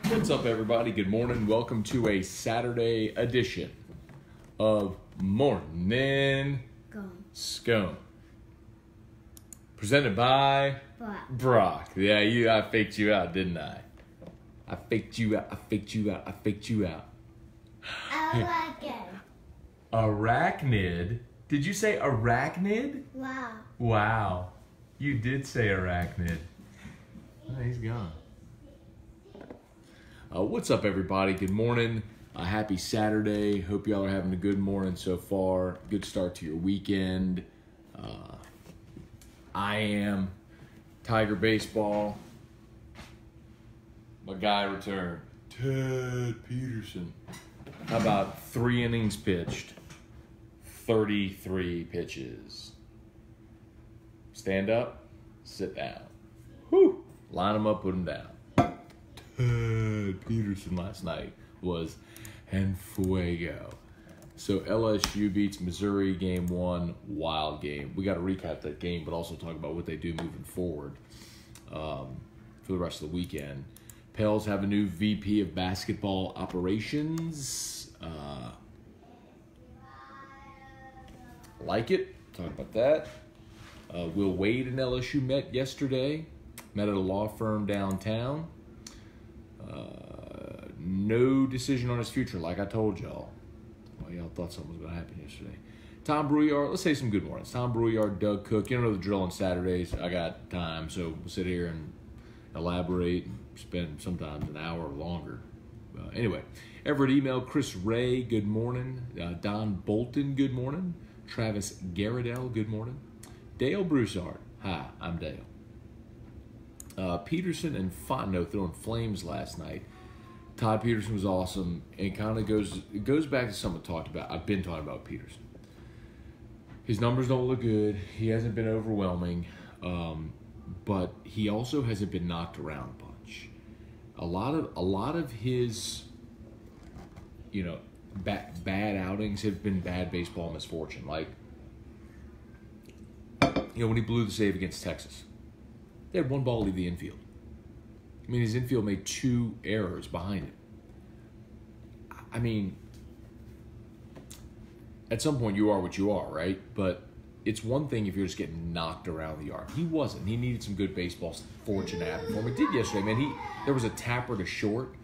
What's up, everybody? Good morning. Welcome to a Saturday edition of Morning Scone. Presented by Brock. Yeah, I faked you out, didn't I? I faked you out. Arachnid. Did you say arachnid? Wow. You did say arachnid. Oh, he's gone. What's up, everybody? Good morning. Happy Saturday. Hope y'all are having a good morning so far. Good start to your weekend. I am Tiger Baseball. My guy returned. Ted Peterson. How about 3 innings pitched? 33 pitches. Stand up, sit down. Whew. Line them up, put them down. Ted Peterson last night was en fuego. So LSU beats Missouri game 1, wild game. We got to recap that game, but also talk about what they do moving forward for the rest of the weekend. Pels have a new VP of basketball operations. Like it. Talk about that. Wade and LSU met yesterday. Met at a law firm downtown. No decision on his future, like I told y'all. Well, y'all thought something was going to happen yesterday. Tom Brouillard, let's say some good mornings. Tom Brouillard, Doug Cook. You don't know the drill on Saturdays. I got time, so we'll sit here and elaborate and spend sometimes an hour or longer. Anyway, Everett email, Chris Ray, good morning. Don Bolton, good morning. Travis Garridell, good morning. Dale Broussard, hi, I'm Dale. Peterson and Fontenot throwing flames last night. Todd Peterson was awesome, and it kind of goes back to something I talked about. I've been talking about Peterson. His numbers don't look good. He hasn't been overwhelming, but he also hasn't been knocked around a bunch. A lot of his, bad outings have been bad baseball misfortune. Like, when he blew the save against Texas, they had 1 ball leave the infield. I mean, his infield made 2 errors behind it. I mean, at some point you are what you are, right? But it's one thing if you're just getting knocked around the yard. He wasn't. He needed some good baseball fortune to happen for him. He did yesterday, man. There was a tapper to short,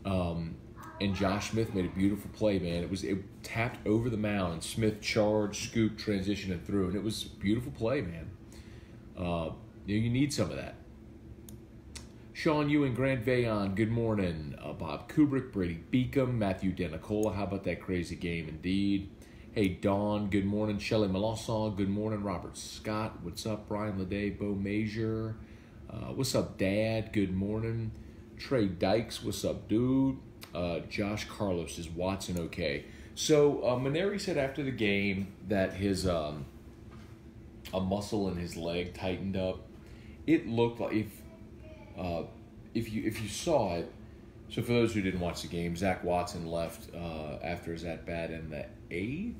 and Josh Smith made a beautiful play, man. It tapped over the mound, and Smith charged, scooped, transitioned, and threw, and it was a beautiful play, man. You need some of that. Sean Ewing, Grant Vayon, good morning. Bob Kubrick, Brady Beacom, Matthew Denicola, how about that crazy game indeed? Hey, Dawn, good morning. Shelley Melanson, good morning. Robert Scott, what's up? Brian Leday, Bo Major, what's up, Dad? Good morning. Trey Dykes, what's up, dude? Josh Carlos, is Watson okay? So, Maneri said after the game that his a muscle in his leg tightened up. It looked like if you saw it. So for those who didn't watch the game, Zach Watson left after his at-bat in the 8th.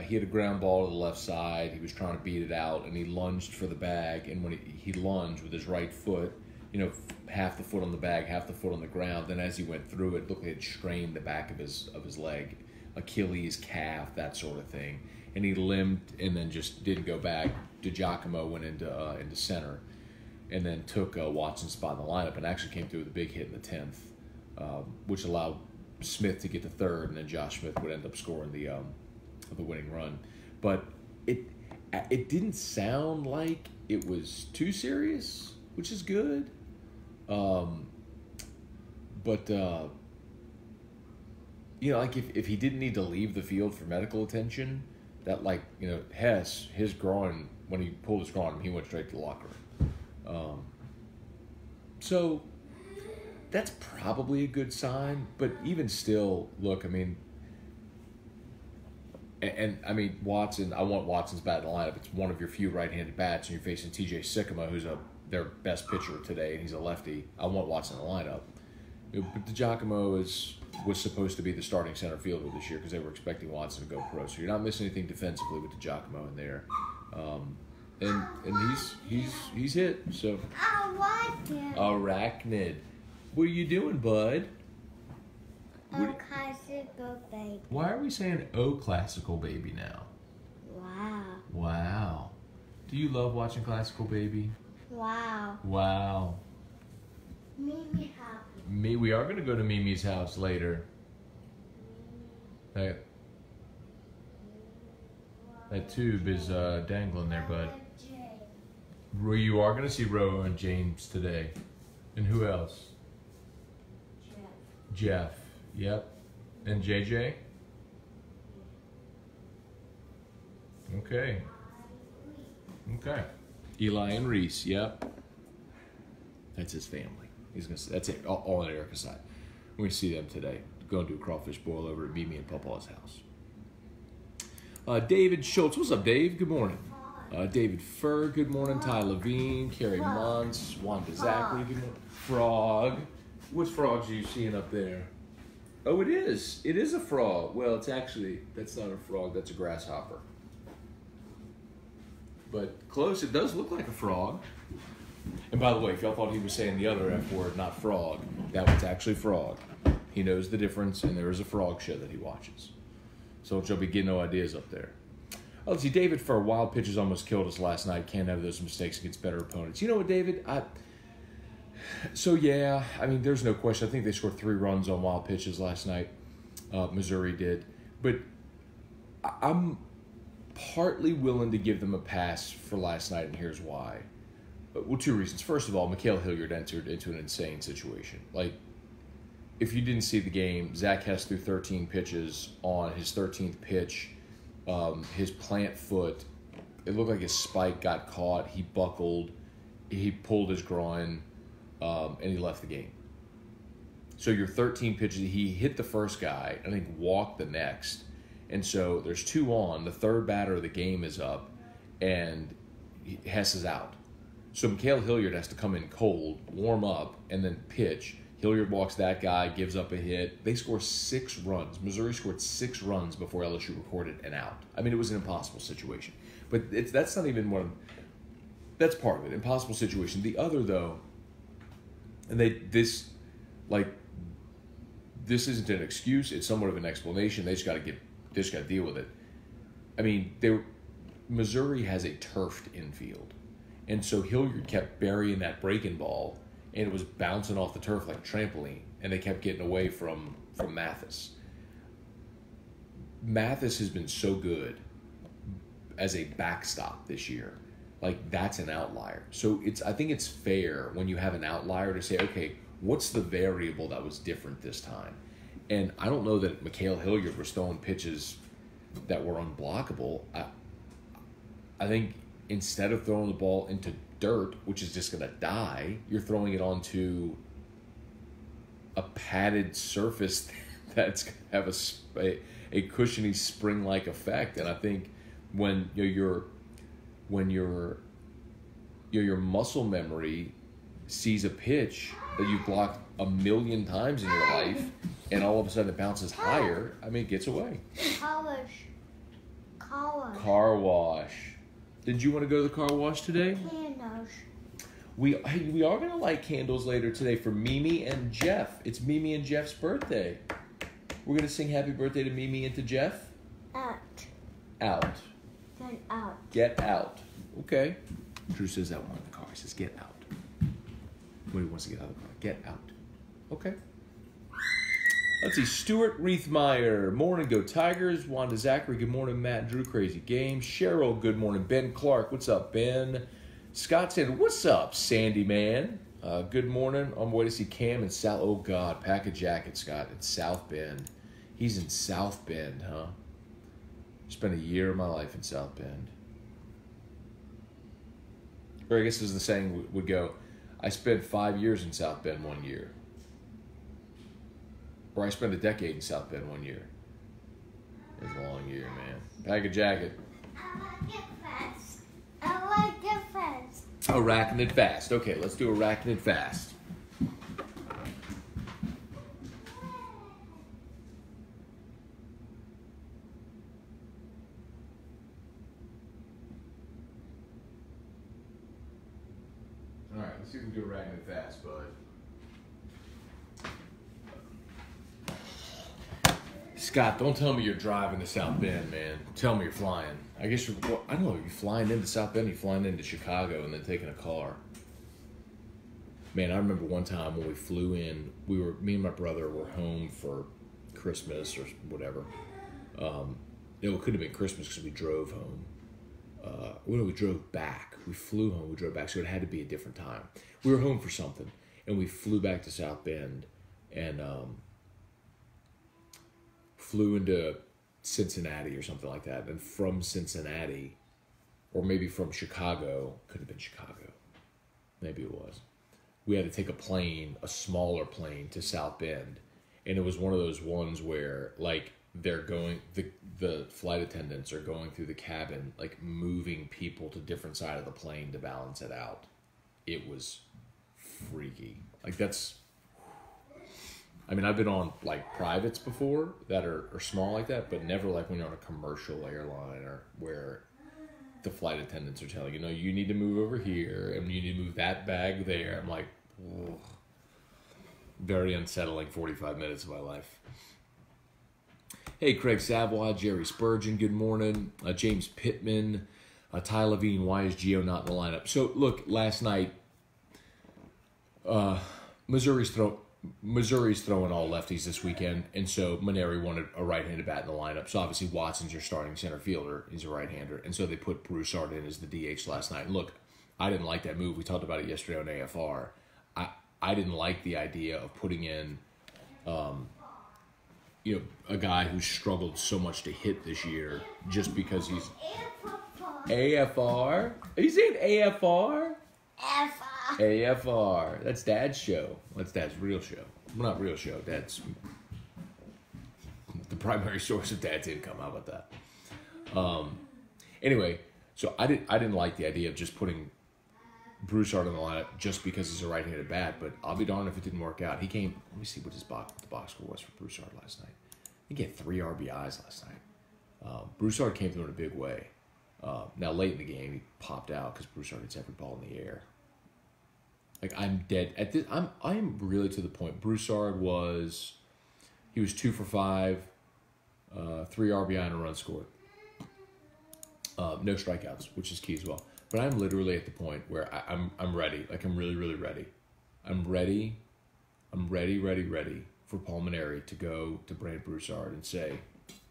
He had a ground ball to the left side. He was trying to beat it out, and he lunged for the bag. And when he lunged with his right foot, half the foot on the bag, half the foot on the ground. Then as he went through it, looked like it strained the back of his leg, Achilles, calf, that sort of thing. And he limped and then just didn't go back. DiGiacomo went into center, and then took Watson's spot in the lineup and actually came through with a big hit in the 10th, which allowed Smith to get to third, and then Josh Smith would end up scoring the winning run. But it didn't sound like it was too serious, which is good. Like if he didn't need to leave the field for medical attention, that Hess, his groin, when he pulled his groin, he went straight to the locker room. So that's probably a good sign, but even still, look, Watson, I want Watson's bat in the lineup. It's one of your few right-handed bats, and you're facing TJ Sycamore, who's their best pitcher today, and he's a lefty. I want Watson in the lineup. But DiGiacomo was supposed to be the starting center fielder this year because they were expecting Watson to go pro. So you're not missing anything defensively with DiGiacomo in there. and he's hit. So arachnid. What are you doing, bud? Classical baby. Why are we saying "oh classical baby" now? Wow. Wow. Do you love watching Classical Baby? Wow. Wow. Mimi happy. We are going to go to Mimi's house later. That tube is dangling there, bud. You are going to see Ro and James today. And who else? Jeff. Yep. And JJ? Okay. Okay. Eli and Reese, yep. That's his family. That's it, all on Erica's side. We're going to see them today. Go and do a crawfish boil over at Mimi and Papa's house. David Schultz. What's up, Dave? Good morning. David Furr, good morning. Ty Levine, Carrie Muntz, Wanda Zachary, good morning. Frog. Which frogs are you seeing up there? Oh, it is. It is a frog. Well, it's actually, that's not a frog. That's a grasshopper. But close. It does look like a frog. And by the way, if y'all thought he was saying the other F word, not frog, that one's actually frog. He knows the difference, and there is a frog show that he watches. So you'll be getting no ideas up there. Oh, let's see. David, for wild pitches almost killed us last night. Can't have those mistakes against better opponents. You know what, David? There's no question. I think they scored 3 runs on wild pitches last night. Missouri did. But I'm partly willing to give them a pass for last night, and here's why. Well, 2 reasons. First of all, Mikhail Hilliard entered into an insane situation. Like, if you didn't see the game, Zach Hess threw 13 pitches on his 13th pitch. His plant foot, it looked like his spike got caught. He buckled. He pulled his groin, and he left the game. So your 13 pitches, he hit the first guy, I think walked the next. And so there's 2 on. The third batter of the game is up, and Hess is out. So Mikhail Hilliard has to come in cold, warm up, and then pitch. Hilliard walks that guy, gives up a hit. They score 6 runs. Missouri scored 6 runs before LSU recorded an out. I mean, it was an impossible situation. But that's not even that's part of it, impossible situation. The other, though, and this isn't an excuse. It's somewhat of an explanation. They just got to deal with it. I mean, Missouri has a turfed infield. And so Hilliard kept burying that breaking ball, and it was bouncing off the turf like a trampoline, and they kept getting away from Mathis. Mathis has been so good as a backstop this year. Like, that's an outlier. So I think it's fair when you have an outlier to say, okay, what's the variable that was different this time? And I don't know that Mikhail Hilliard was throwing pitches that were unblockable. I think instead of throwing the ball into dirt, which is just going to die, you're throwing it onto a padded surface that's going to have a cushiony spring-like effect. And I think when your muscle memory sees a pitch that you've blocked 1,000,000 times in your life, and all of a sudden it bounces higher, I mean, it gets away. Car wash. Did you want to go to the car wash today? Candles. We are going to light candles later today for Mimi and Jeff. It's Mimi and Jeff's birthday. We're going to sing happy birthday to Mimi and to Jeff? Out. Out. Get out. Get out. Okay. Drew says that one in the car. He says, get out. When he wants to get out of the car. Get out. Okay. Let's see. Stuart Reithmeyer. Morning, go Tigers. Wanda Zachary. Good morning, Matt. Drew, crazy game. Cheryl, good morning. Ben Clark. What's up, Ben? Scott said, what's up, Sandy man? Good morning. On my way to see Cam in South. Oh, God. Pack a jacket, Scott. It's South Bend. He's in South Bend, huh? Spent a year of my life in South Bend. Or I guess as the saying would go, I spent 5 years in South Bend 1 year. Or I spent a decade in South Bend 1 year. It's a long year, man. Pack a jacket. I like it fast. Arachnid fast. Okay, let's do arachnid fast. let's see if we can do arachnid fast, bud. Scott, don't tell me you're driving to South Bend, man. Tell me you're flying. I guess you're, well, I don't know, you're flying into South Bend, you're flying into Chicago, and then taking a car. Man, I remember one time when we flew in, me and my brother were home for Christmas or whatever. It could have been Christmas because we drove home. We drove back. We flew home, we drove back, so it had to be a different time. We were home for something, and we flew back to South Bend, and flew into Cincinnati or something like that. And from Cincinnati, or maybe from Chicago, could have been Chicago. Maybe it was. We had to take a smaller plane to South Bend. And it was one of those ones where, like, they're going, the flight attendants are going through the cabin, like, moving people to different side of the plane to balance it out. It was freaky. Like, I've been on, like, privates before that are small like that, but never like when you're on a commercial airline or where the flight attendants are telling you, you need to move over here and you need to move that bag there. I'm like, ugh. Very unsettling 45 minutes of my life. Hey, Craig Savoy, Jerry Spurgeon, good morning. James Pittman, Ty Levine, why is Gio not in the lineup? So, look, last night, Missouri's throwing all lefties this weekend, and so Maneri wanted a right-handed bat in the lineup. So obviously Watson's your starting center fielder. He's a right-hander, and so they put Broussard in as the DH last night. And look, I didn't like that move. We talked about it yesterday on AFR. I didn't like the idea of putting in, a guy who struggled so much to hit this year just because he's AFR. Are you saying AFR? AFR. That's Dad's show. That's Dad's real show. Well, not real show. Dad's the primary source of Dad's income. How about that? Anyway, so I didn't like the idea of just putting Broussard in the lineup just because he's a right-handed bat. But I'll be darned if it didn't work out. He came. Let me see what the box score was for Broussard last night. He had 3 RBIs last night. Broussard came through in a big way. Now late in the game, he popped out because Broussard hits every ball in the air. Like, I'm dead at this. I'm really to the point. Broussard was 2 for 5, 3 RBI and a run scored. No strikeouts, which is key as well. But I'm literally at the point where I'm ready. Like, I'm really, really ready. I'm ready for Paul Maneri to go to Brand Broussard and say,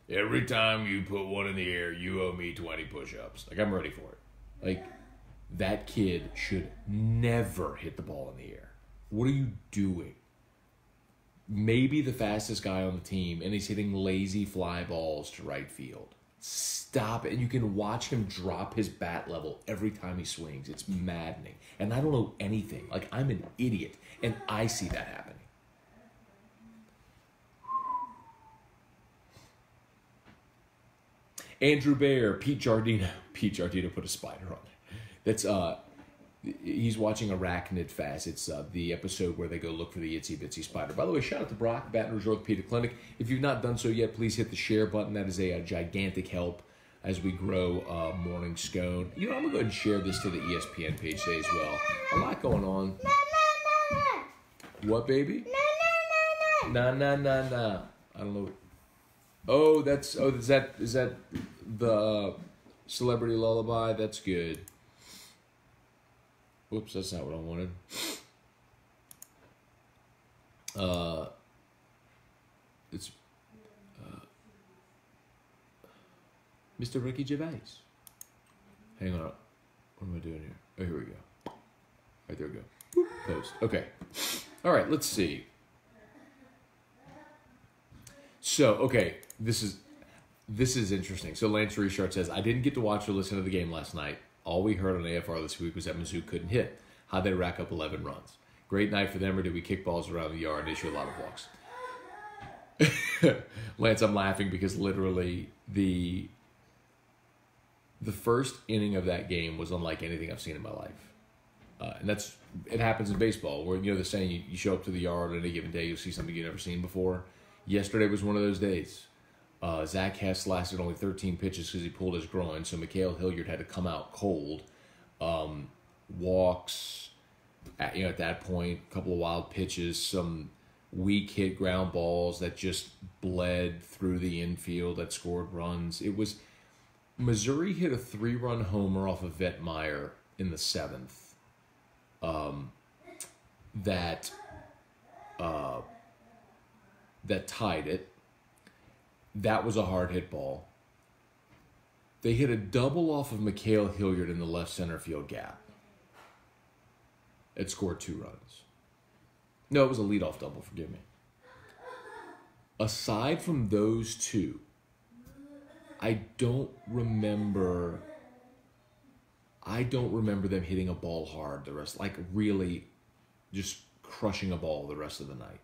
every time you put one in the air, you owe me 20 push-ups. Like, I'm ready for it. Like, that kid should never hit the ball in the air. What are you doing? Maybe the fastest guy on the team, and he's hitting lazy fly balls to right field. Stop it. And you can watch him drop his bat level every time he swings. It's maddening. And I don't know anything. Like, I'm an idiot, and I see that happening. Andrew Baer, Pete Giardino. Pete Giardino put a spider on it. That's he's watching Arachnid Fast. It's the episode where they go look for the itsy bitsy spider. By the way, shout out to Brock, Baton Rouge Orthopedic Clinic. If you've not done so yet, please hit the share button. That is a gigantic help as we grow Morning Scone. I'm gonna go ahead and share this to the ESPN page today as well. A lot going on. What, baby? Nah. I don't know. Is that the Celebrity Lullaby? That's good. Whoops, that's not what I wanted. It's Mr. Ricky Gervais. Hang on. What am I doing here? Oh, here we go. Right, there we go. Whoop, post. Okay. All right, let's see. So, okay, this is interesting. So Lance Richard says, I didn't get to watch or listen to the game last night. All we heard on AFR this week was that Mizzou couldn't hit. How'd they rack up 11 runs? Great night for them, or did we kick balls around the yard and issue a lot of walks? Lance, I'm laughing because literally the first inning of that game was unlike anything I've seen in my life. And it happens in baseball where, the saying, you show up to the yard on any given day, you'll see something you've never seen before. Yesterday was one of those days. Zach Hess lasted only 13 pitches because he pulled his groin, so Mikhail Hilliard had to come out cold. Walks, At that point, a couple of wild pitches, some weak hit ground balls that just bled through the infield that scored runs. It was Missouri hit a 3-run homer off of Vetmeyer in the 7th. That tied it. That was a hard hit ball. They hit a double off of Mikhail Hilliard in the left center field gap. It scored 2 runs. No, it was a leadoff double, forgive me. Aside from those 2, I don't remember them hitting a ball hard the rest, like really just crushing a ball the rest of the night.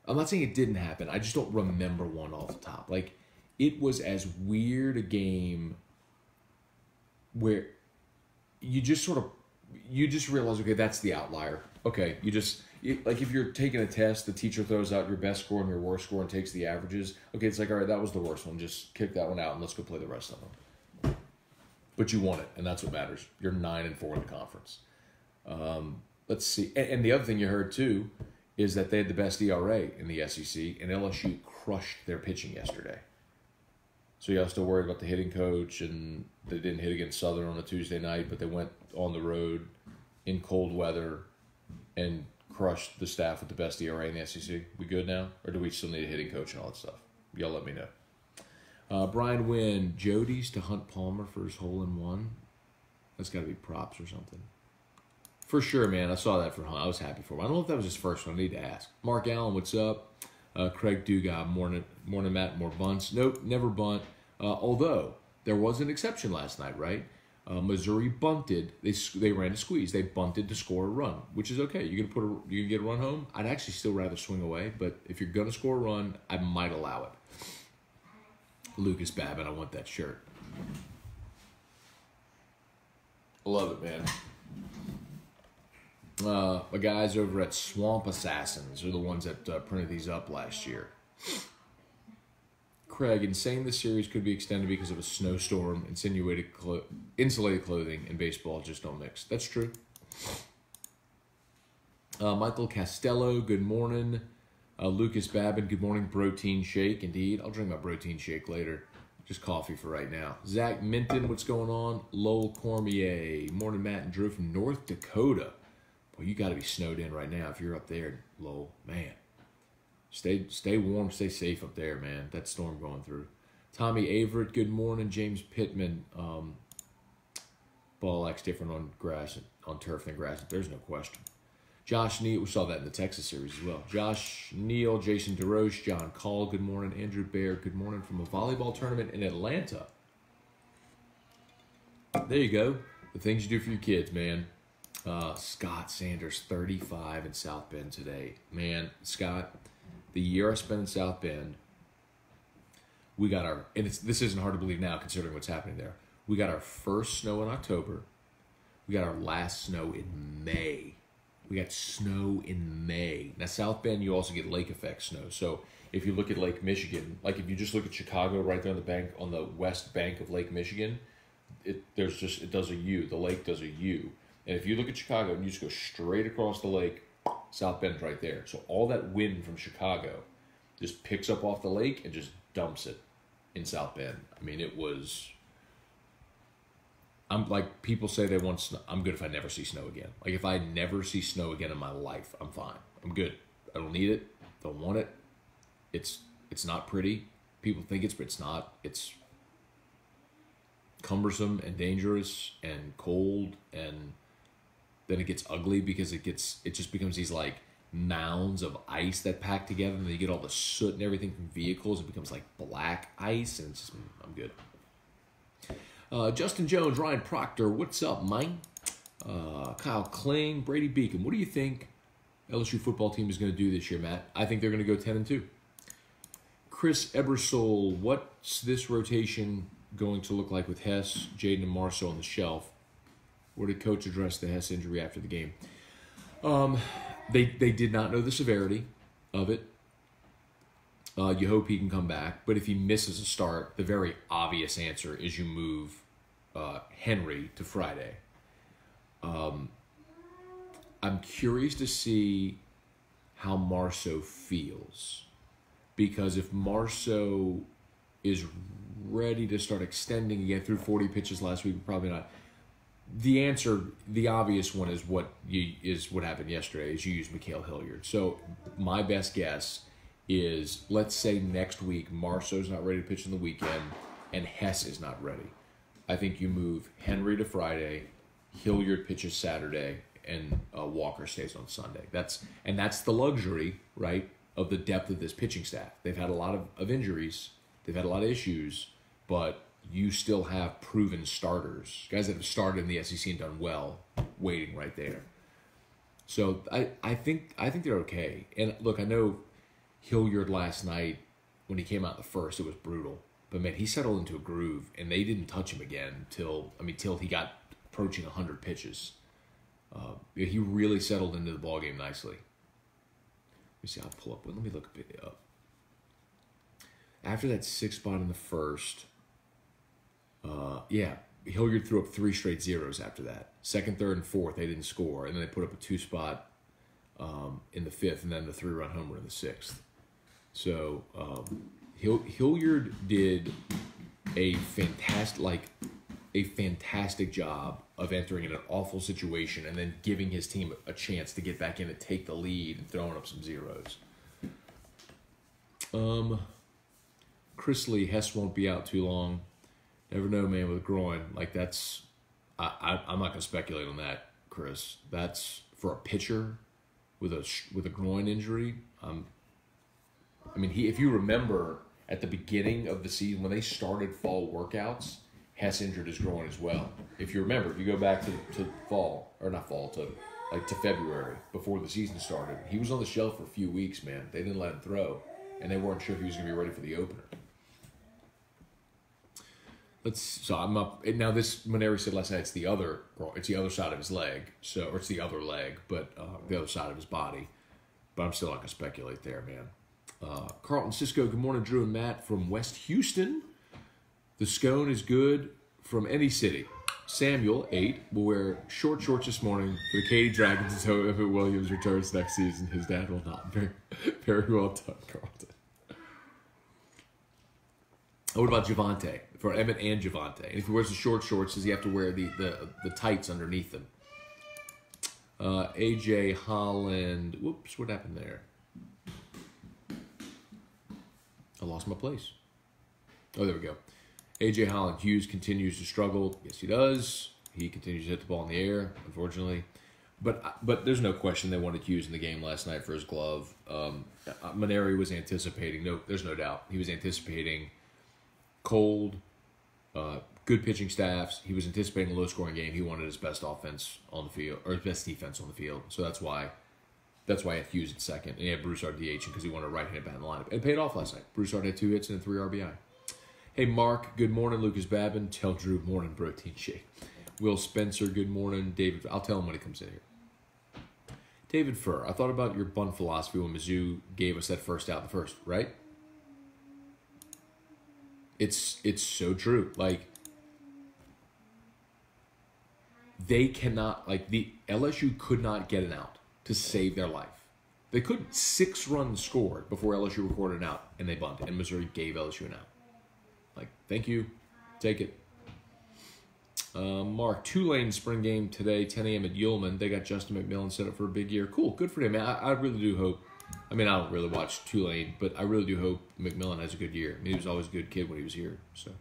I'm not saying it didn't happen. I just don't remember one off the top. Like, it was as weird a game where you just realize, okay, that's the outlier. Okay, like if you're taking a test, the teacher throws out your best score and your worst score and takes the averages. Okay, it's like, all right, that was the worst one. Just kick that one out and let's go play the rest of them. But you won it, and that's what matters. You're 9-4 in the conference. Let's see. And the other thing you heard, too, is that they had the best ERA in the SEC, and LSU crushed their pitching yesterday. So y'all still worried about the hitting coach, and they didn't hit against Southern on a Tuesday night, but they went on the road in cold weather and crushed the staff with the best ERA in the SEC. We good now? Or do we still need a hitting coach and all that stuff? Y'all let me know. Brian Wynn, Jody's to Hunt Palmer for his hole-in-one. That's got to be props or something. For sure, man. I saw that for Hunt. I was happy for him. I don't know if that was his first one. I need to ask. Mark Allen, what's up? Craig Dugas, morning, Matt. More bunts. Nope, never bunt. Although there was an exception last night, right? Missouri bunted. They ran a squeeze. They bunted to score a run, which is okay. You can get a run home. I'd actually still rather swing away, but if you're gonna score a run, I might allow it. Lucas Babbitt, I want that shirt. I love it, man. My guys over at Swamp Assassins are the ones that printed these up last year. Craig, insane this series could be extended because of a snowstorm, insulated clothing, and baseball just don't mix. That's true. Michael Castello, good morning. Lucas Babin, good morning. Protein shake, indeed. I'll drink my protein shake later. Just coffee for right now. Zach Minton, what's going on? Lowell Cormier, morning. Matt and Drew from North Dakota. Well, you got to be snowed in right now if you're up there, Lowell. Man, stay warm, stay safe up there, man. That storm going through. Tommy Averett, good morning. James Pittman, ball acts different on grass, on turf than grass. There's no question. Josh Neal, we saw that in the Texas series as well. Josh Neal, Jason DeRoche, John Call, good morning. Andrew Baer, good morning from a volleyball tournament in Atlanta. There you go. The things you do for your kids, man. Scott Sanders, 35 in South Bend today. Man, Scott, the year I spent in South Bend, we got our, and this isn't hard to believe now considering what's happening there. We got our first snow in October. We got our last snow in May. We got snow in May. Now, South Bend, you also get lake effect snow. So if you look at Lake Michigan, like if you just look at Chicago right there on the bank, on the west bank of Lake Michigan, it does a U. The lake does a U. And if you look at Chicago and you just go straight across the lake, South Bend's right there. So all that wind from Chicago just picks up off the lake and just dumps it in South Bend. I mean, it was... I'm like, people say they want snow. I'm good if I never see snow again. Like, if I never see snow again in my life, I'm fine. I'm good. I don't need it. Don't want it. It's not pretty. People think but it's not. It's cumbersome and dangerous and cold, and then it gets ugly because it just becomes these like mounds of ice that pack together, and then you get all the soot and everything from vehicles. It becomes like black ice, and it's just, I'm good. Justin Jones, Ryan Proctor, what's up, Mike? Kyle Kling, Brady Beacon. What do you think LSU football team is going to do this year, Matt? I think they're going to go 10-2. Chris Ebersole, what's this rotation going to look like with Hess, Jaden, and Marceau on the shelf? Where did Coach address the Hess injury after the game? They did not know the severity of it. You hope he can come back. But if he misses a start, the very obvious answer is you move Henry to Friday. I'm curious to see how Marceau feels. Because if Marceau is ready to start extending again through 40 pitches last week, probably not. The answer, the obvious one, is what happened yesterday. Is you use Mikhail Hilliard. So my best guess is, let's say next week Marceau's not ready to pitch on the weekend, and Hess is not ready. I think you move Henry to Friday, Hilliard pitches Saturday, and Walker stays on Sunday. That's the luxury, right, of the depth of this pitching staff. They've had a lot of injuries. They've had a lot of issues, but you still have proven starters, guys that have started in the SEC and done well, waiting right there. So I think they're okay. And look, I know Hilliard last night, when he came out in the first, it was brutal. But man, he settled into a groove, and they didn't touch him again till he got approaching 100 pitches. He really settled into the ballgame nicely. Let me see. I'll pull up. Let me look it up. After that 6 spot in the first, Hilliard threw up 3 straight zeros after that. Second, third, and fourth, they didn't score, and then they put up a 2 spot in the 5th, and then the 3-run homer in the 6th. So Hilliard did a fantastic job of entering in an awful situation and then giving his team a chance to get back in and take the lead and throwing up some zeros. Chris Lee, Hess won't be out too long. Never know, man, with a groin. Like, that's... I'm not going to speculate on that, Chris. That's for a pitcher with a groin injury. If you remember at the beginning of the season when they started fall workouts, Hess injured his groin as well. If you remember, if you go back to February before the season started, he was on the shelf for a few weeks, man. They didn't let him throw, and they weren't sure if he was going to be ready for the opener. I'm up now. This Maneri said last night it's the other side of his leg, or it's the other leg, but the other side of his body. But I'm still not gonna speculate there, man. Carlton Cisco, good morning, Drew and Matt from West Houston. The Scone is good from any city. Samuel 8 will wear short shorts this morning for the Katy Dragons until Emmett Williams returns next season. His dad will not. Very, very well done, Carlton. What about Javante? For Emmett and Javante. And if he wears the short shorts, does he have to wear the tights underneath them? AJ Holland. Whoops, what happened there? I lost my place. Oh, there we go. AJ Holland. Hughes continues to struggle. Yes, he does. He continues to hit the ball in the air, unfortunately. But there's no question they wanted Hughes in the game last night for his glove. Maneri was anticipating. No, there's no doubt. He was anticipating cold, good pitching staffs. He was anticipating a low-scoring game. He wanted his best offense on the field, or his best defense on the field. So that's why he had Hughes at second, and he had Broussard DH because he wanted a right-handed bat in the lineup. It paid off last night. Broussard had 2 hits and 3 RBI. Hey, Mark, good morning. Lucas Babin, tell Drew morning protein shake. Will Spencer, good morning. David, I'll tell him when he comes in here. David Furr, I thought about your bunt philosophy when Mizzou gave us that first out the first, right? It's so true. Like, they cannot, like, the LSU could not get an out to save their life. They couldn't. 6 runs scored before LSU recorded an out, and they bunted, and Missouri gave LSU an out. Like, thank you. Take it. Mark, Tulane spring game today, 10 a.m. at Ullman. They got Justin McMillan set up for a big year. Cool. Good for them, man. I really do hope. I mean, I don't really watch Tulane, but I really do hope McMillan has a good year. I mean, he was always a good kid when he was here. So,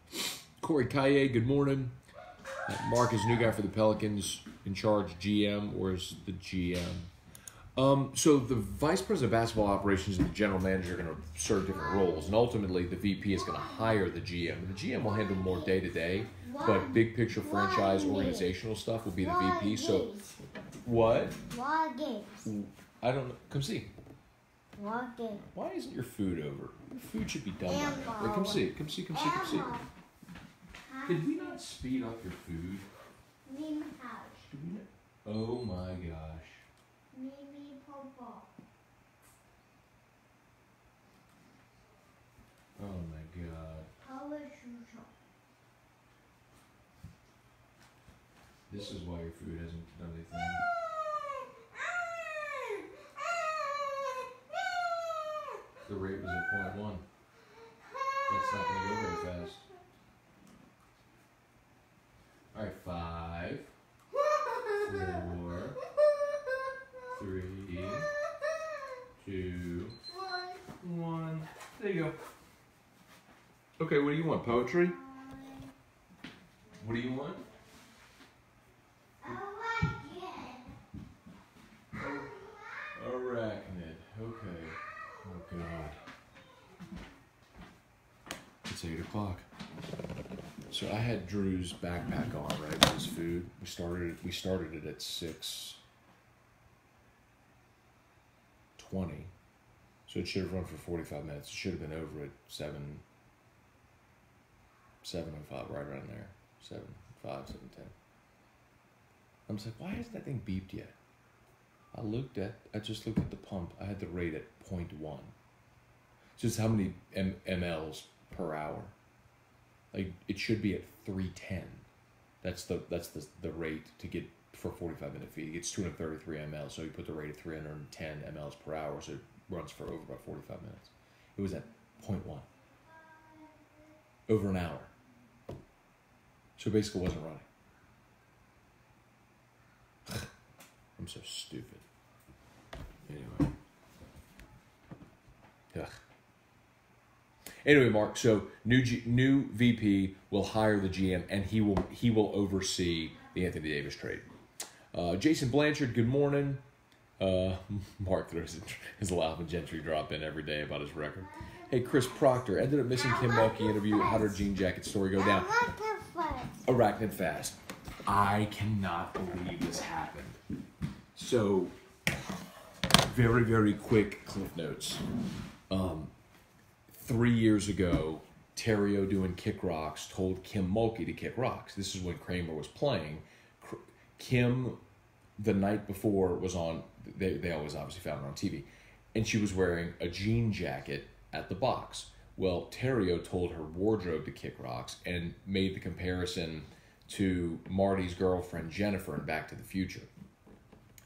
Corey Kaye, good morning. Mark is a new guy for the Pelicans, in charge GM, or is the GM? So the vice president of basketball operations and the general manager are going to serve different roles, and ultimately the VP is going to hire the GM. And the GM will handle more day-to-day, but big picture franchise organizational stuff will be the VP. So, what? What games? I don't know. Come see. What game? Why isn't your food over? Your food should be done by now. Wait, come see. Did we not speed up your food? Oh my gosh. Oh my god. This is why your food hasn't done anything. The rate was at 0.1. That's not going to go very fast. All right, 5, 4, 3, 2, 1. There you go. Okay, what do you want? Poetry? What do you want? Arachnid. Okay. Oh God. It's 8 o'clock. So I had Drew's backpack on, right, with his food. We started it at 6:20. So it should have run for 45 minutes. It should have been over at 7:05, right around there. 7:05, 7:10. I'm just like, why hasn't that thing beeped yet? I just looked at the pump. I had the rate at 0.1. Just how many mLs per hour. Like, it should be at 310. That's the rate to get for 45-minute feed. It gets 233 mL, so you put the rate at 310 mLs per hour, so it runs for over about 45 minutes. It was at 0.1. Over an hour. So basically it wasn't running. I'm so stupid. Anyway. Ugh. Anyway, Mark, so new VP will hire the GM, and he will oversee the Anthony Davis trade. Jason Blanchard, good morning. Mark throws his Alvin Gentry drop in every day about his record. Hey, Chris Proctor, ended up missing Kim Mulkey interview. How did Jean Jacket story go down? Arachnid fast. I cannot believe this happened. So, very, very quick cliff notes. 3 years ago, Terrio doing Kick Rocks told Kim Mulkey to kick rocks. This is when Kramer was playing. Kim, the night before, was on, they always obviously found her on TV, and she was wearing a jean jacket at the box. Well, Terrio told her wardrobe to kick rocks and made the comparison to Marty's girlfriend Jennifer in Back to the Future.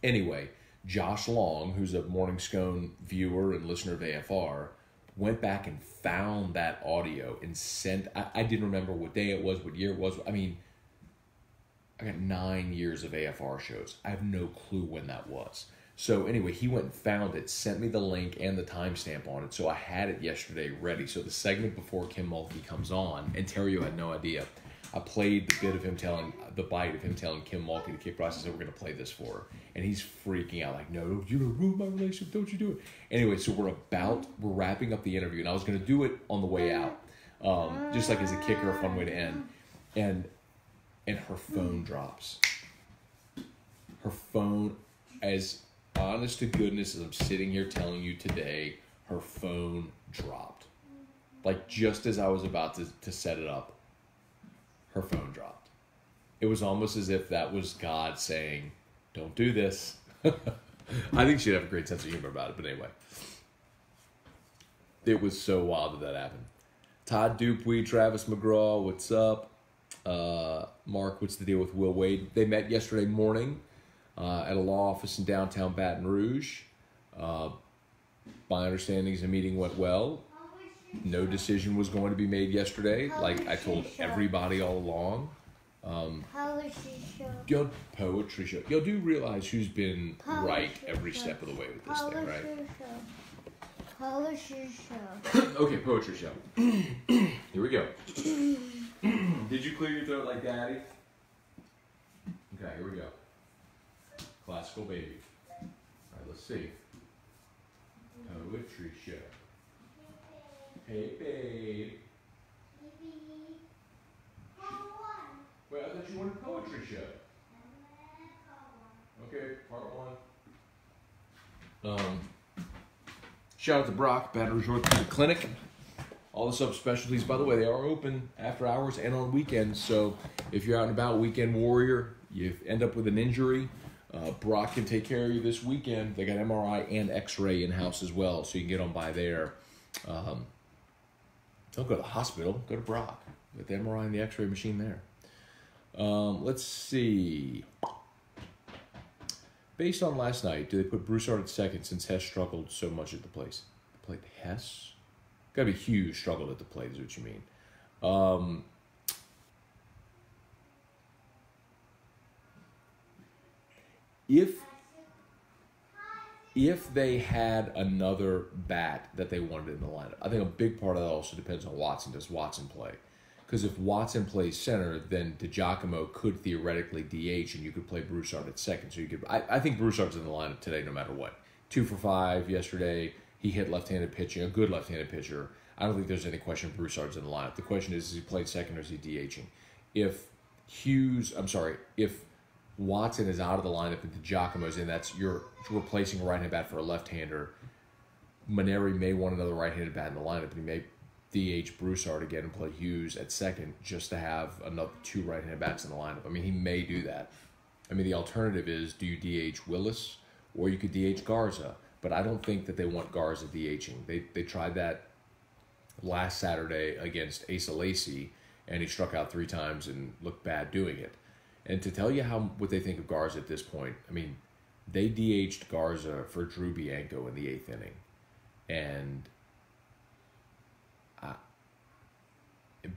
Anyway, Josh Long, who's a Morning Scone viewer and listener of AFR, went back and found that audio and sent, I didn't remember what day it was, what year it was. I mean, I got 9 years of AFR shows. I have no clue when that was. So anyway, he went and found it, sent me the link and the timestamp on it, so I had it yesterday ready. So the segment before Kim Mulkey comes on, and Terrio had no idea, I played the bit of him telling, the bite of him telling Kim Mulkey to kick rocks. I said, we're going to play this for her. And he's freaking out like, no, you don't ruin my relationship, don't you do it. Anyway, so we're wrapping up the interview, and I was going to do it on the way out, just like as a kicker, a fun way to end. And her phone drops. Her phone, as honest to goodness as I'm sitting here telling you today, her phone dropped. Like just as I was about to set it up, her phone dropped. It was almost as if that was God saying, don't do this. I think she'd have a great sense of humor about it, but anyway. It was so wild that happened. Todd Dupuy, Travis McGraw, what's up? Mark, what's the deal with Will Wade? They met yesterday morning at a law office in downtown Baton Rouge. My understanding is the meeting went well. No decision was going to be made yesterday, like I told everybody all along. Poetry show. You do realize who's been right every step of the way with this thing, right? Poetry show. Okay, poetry show. Here we go. Did you clear your throat like Daddy? Okay, here we go. Classical baby. All right, let's see. Poetry show. Hey, babe. Well, I thought you wanted poetry show. Okay, part one. Shout out to Brock, Baton Rouge Orthopedic Clinic. All the subspecialties, by the way, they are open after hours and on weekends. So if you're out and about, weekend warrior, you end up with an injury, Brock can take care of you this weekend. They got MRI and X-ray in-house as well, so you can get on by there. Don't go to the hospital. Go to Brock. Get the MRI and the X-ray machine there. Let's see. Based on last night, do they put Broussard at second since Hess struggled so much at the place? Played Hess. Got to be Hughes struggled at the plate, is what you mean. If they had another bat that they wanted in the lineup, I think a big part of that also depends on Watson. Does Watson play? Because if Watson plays center, then DiGiacomo could theoretically DH, and you could play Broussard at second. So you could. I think Broussard's in the lineup today, no matter what. 2 for 5 yesterday. He hit left-handed pitching, a good left-handed pitcher. I don't think there's any question Broussard's in the lineup. The question is he played second or is he DHing? If Watson is out of the lineup and DiGiacomo's in, you're replacing a right-handed bat for a left-hander. Maneri may want another right-handed bat in the lineup, and he may DH Broussard again and play Hughes at second just to have another 2 right-handed bats in the lineup. I mean, he may do that. I mean, the alternative is, do you DH Willis or you could DH Garza? But I don't think that they want Garza DHing. They tried that last Saturday against Asa Lacy, and he struck out 3 times and looked bad doing it. And to tell you what they think of Garza at this point, I mean, they DH'd Garza for Drew Bianco in the 8th inning. And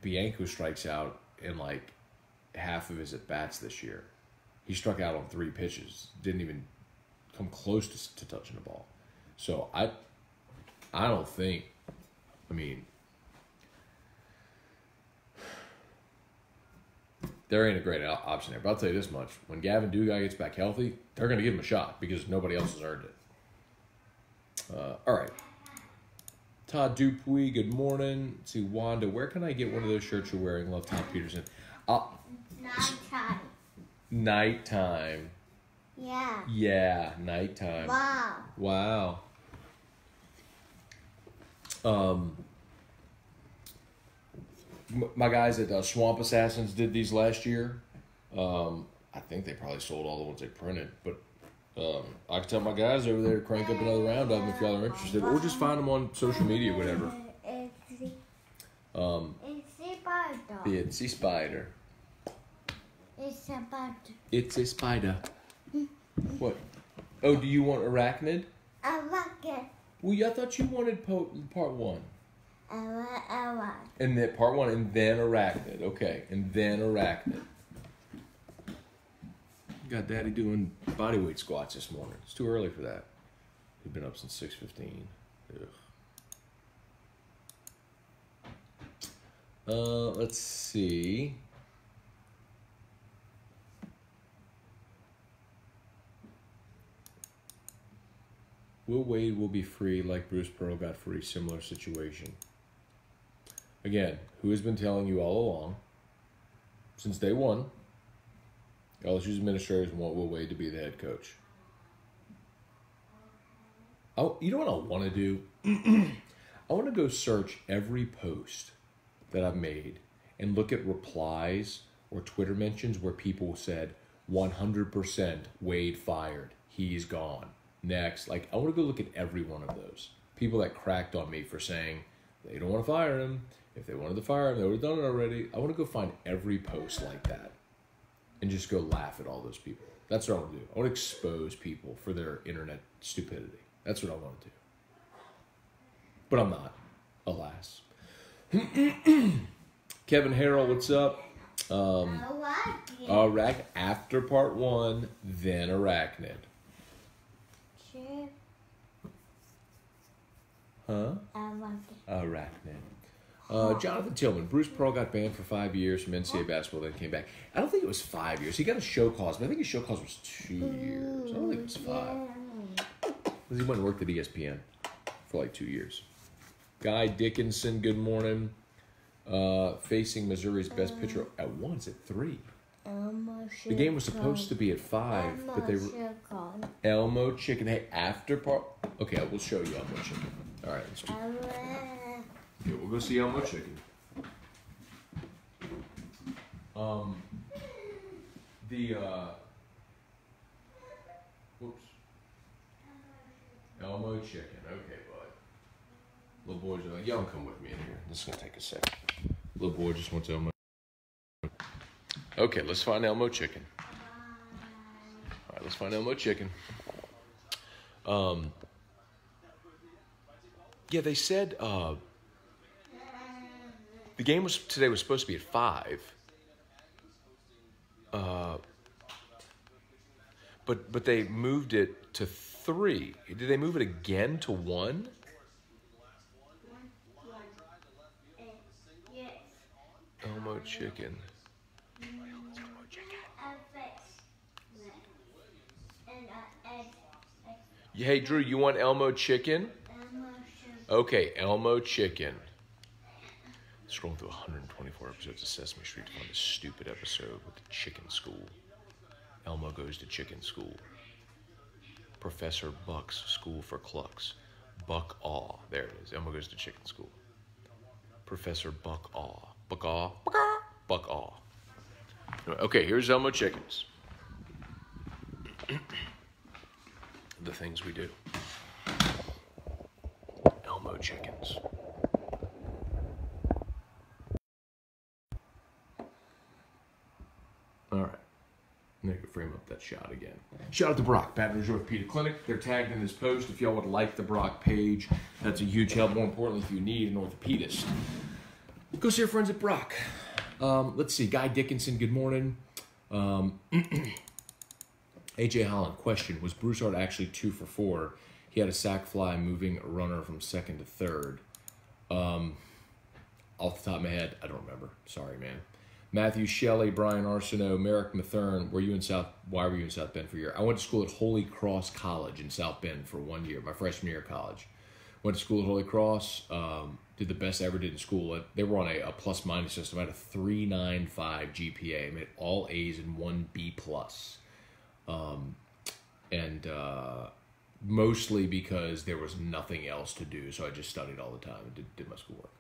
Bianco strikes out in like half of his at-bats this year. He struck out on 3 pitches. Didn't even come close to touching the ball. So I don't think, I mean, there ain't a great option there. But I'll tell you this much. When Gavin Dugai gets back healthy, they're going to give him a shot because nobody else has earned it. All right. Todd Dupuy, good morning. Let's see, Wanda, where can I get one of those shirts you're wearing? Love Tom Peterson. Nighttime. Nighttime. Yeah. Yeah, nighttime. Wow. My guys at Swamp Assassins did these last year. I think they probably sold all the ones they printed, but I can tell my guys over there to crank up another round of them if y'all are interested, or just find them on social media, whatever. It's a spider. It's a spider. It's a spider. What? Oh, do you want arachnid? I like it. Well, I thought you wanted part 1. I like. And then part 1, and then arachnid. Okay, and then arachnid. Got Daddy doing bodyweight squats this morning. It's too early for that. We've been up since 6:15. Let's see. Will Wade will be free like Bruce Pearl got free. Similar situation. Again, who has been telling you all along, since day one, LSU's administrators want Will Wade to be the head coach. Oh, you know what I want to do? I want to go search every post that I've made and look at replies or Twitter mentions where people said 100% Wade fired. He's gone. Next. Like, I want to go look at every one of those. People that cracked on me for saying they don't want to fire him. If they wanted to fire him, they would have done it already. I want to go find every post like that and just go laugh at all those people. That's what I want to do. I want to expose people for their internet stupidity. That's what I want to do. But I'm not, alas. Kevin Harrell, what's up? After part 1, then arachnid. Sure. Huh? I like it. Arachnid. Jonathan Tillman. Bruce Pearl got banned for 5 years from NCAA basketball, then came back. I don't think it was 5 years. He got a show cause, but I think his show cause was 2 years. I don't think it was 5. Because he went and worked at ESPN for like 2 years. Guy Dickinson, good morning. Facing Missouri's best pitcher at once at 3. The game was supposed to be at 5, but they were Elmo Chicken. Hey, after part. Okay, I will show you Elmo Chicken. All right, let's do. Okay, we'll go see Elmo Chicken. Whoops. Elmo Chicken. Okay, bud. Little boys are like, y'all can come with me in here. This is gonna take a second. Little boy just wants Elmo. Okay, let's find Elmo Chicken. All right, let's find Elmo Chicken. Yeah, they said the game today was supposed to be at 5. But they moved it to 3. Did they move it again to 1? Yes. Elmo Chicken. Hey, Drew, you want Elmo Chicken? Okay, Elmo Chicken. Scrolling through 124 episodes of Sesame Street to find this stupid episode with the chicken school. Elmo goes to chicken school. Professor Buck's school for clucks. Buck Aw. There it is. Elmo goes to chicken school. Professor Buck Aw. Buck Aw. Buck Aw. Okay, here's Elmo Chickens. The things we do. Elmo Chickens. All right. Now you can frame up that shot again. Shout out to Brock, Baton Rouge Orthopedic Clinic. They're tagged in this post. If y'all would like the Brock page, that's a huge help. More importantly, if you need an orthopedist, go see your friends at Brock. Let's see. Guy Dickinson, good morning. AJ Holland, question. Was Broussard actually 2 for 4? He had a sack fly moving a runner from second to third. Off the top of my head, I don't remember. Sorry, man. Matthew Shelley, Brian Arsenault, Merrick Mathern. Why were you in South Bend for a year? I went to school at Holy Cross College in South Bend for 1 year, my freshman year of college. Went to school at Holy Cross. Did the best I ever did in school. They were on a plus-minus system. I had a 3.95 GPA. I made all A's and 1 B+. Mostly because there was nothing else to do, so I just studied all the time and did my schoolwork.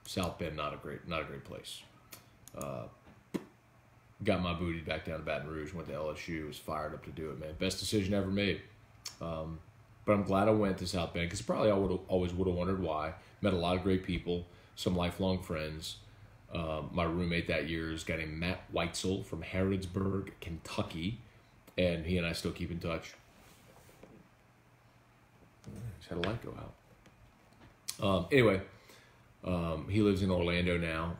South Bend, not a great place. Got my booty back down to Baton Rouge, went to LSU, was fired up to do it, man. Best decision ever made. But I'm glad I went to South Bend because probably I always would have wondered why. Met a lot of great people, some lifelong friends. My roommate that year is a guy named Matt Weitzel from Harrodsburg, Kentucky, and he and I still keep in touch. Just had a light go out. Anyway, he lives in Orlando now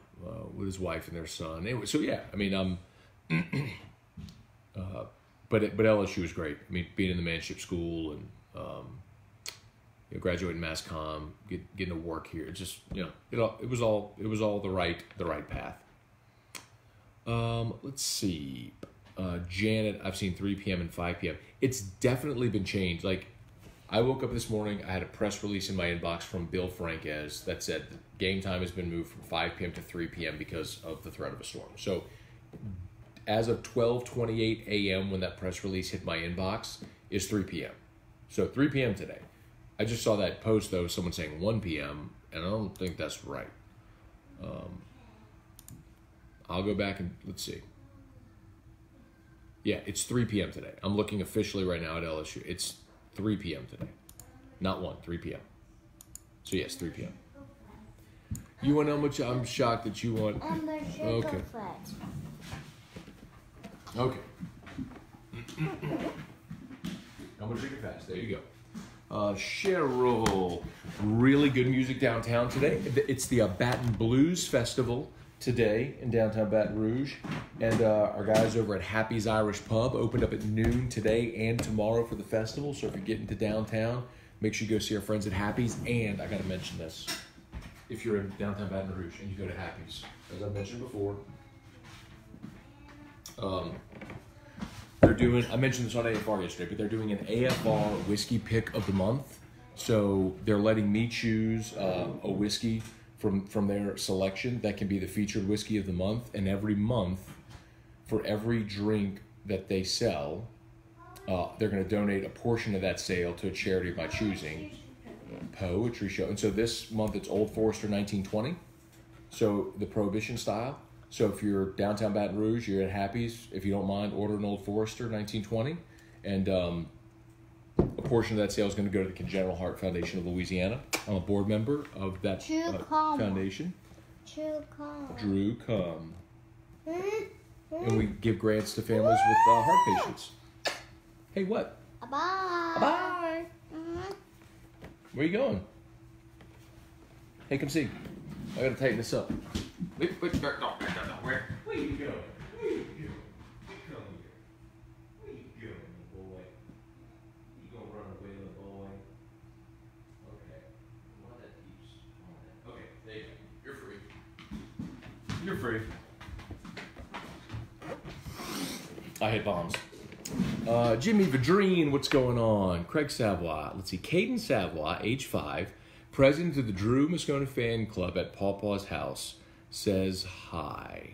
with his wife and their son. Anyway, so yeah, I mean, but LSU was great. I mean, being in the manship school and graduating Mass Comm, getting to work here. It just it was all the right path. Let's see, Janet. I've seen 3 p.m. and 5 p.m. It's definitely been changed. Like, I woke up this morning, I had a press release in my inbox from Bill Franquez that said the game time has been moved from 5 p.m. to 3 p.m. because of the threat of a storm. So as of 12:28 a.m. when that press release hit my inbox is 3 p.m. So 3 p.m. today. I just saw that post, though, someone saying 1 p.m., and I don't think that's right. I'll go back and let's see. Yeah, it's 3 p.m. today. I'm looking officially right now at LSU. It's 3 p.m. today. Not 1, 3 p.m. So, yes, 3 p.m. You want how much? I'm shocked that you want. Okay. Okay. I'm going to drink it fast. There you go. Cheryl. Really good music downtown today. It's the Baton Blues Festival today in downtown Baton Rouge. And our guys over at Happy's Irish Pub opened up at noon today and tomorrow for the festival. So if you're getting to downtown, make sure you go see our friends at Happy's. And I got to mention this. If you're in downtown Baton Rouge and you go to Happy's, as I mentioned before, they're doing, I mentioned this on AFR yesterday, but they're doing an AFR whiskey pick of the month. So they're letting me choose a whiskey from their selection that can be the featured whiskey of the month. And every month, for every drink that they sell, they're going to donate a portion of that sale to a charity of my choosing. Poetry show. And so this month it's Old Forester 1920. So the Prohibition style. So if you're downtown Baton Rouge, you're at Happy's, if you don't mind, order an Old Forester 1920. And a portion of that sale is going to go to the Congenital Heart Foundation of Louisiana. I'm a board member of that foundation. Drew Come. And we give grants to families with heart patients. Hey, what? Bye. Bye. Where you going? Hey, come see. I gotta tighten this up. Where you going? Where you going? Come here. Where you going, boy? You gonna run away, little boy? Okay. Why that keeps on that? Okay, there you go. You're free. You're free. I hit bombs. Jimmy Vadrine, what's going on? Craig Savoy. Let's see. Caden Savoy, age 5, president of the Drew Moscona fan club at Pawpaw's house, says hi.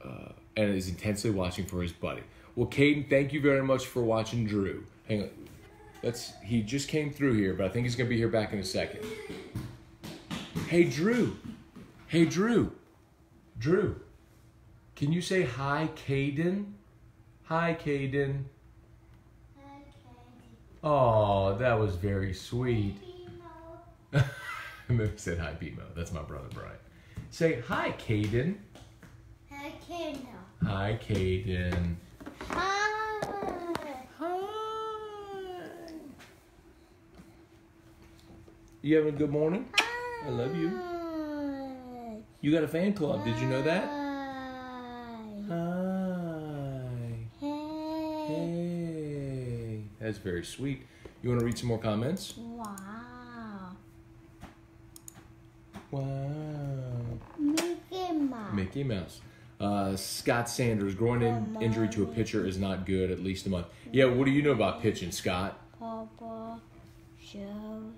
And is intensely watching for his buddy. Well, Caden, thank you very much for watching Drew. Hang on. He just came through here, but I think he's going to be here back in a second. Hey, Drew. Hey, Drew. Drew. Can you say hi, Caden? Hi, Caden. Hi, Katie. Oh, that was very sweet. Maybe said hi, Bimo. That's my brother, Brian. Say hi, Caden. Hi, Katie. Hi, Caden. Hi. Hi. You having a good morning? I love you. Hi. You got a fan club. Did you know that? Hi. Hi. Hey. Hey. That's very sweet. You want to read some more comments? Wow. Wow. Mickey Mouse. Mickey Mouse. Scott Sanders, groin injury to a pitcher is not good, at least a month. Yeah, what do you know about pitching, Scott? Papa, Joe,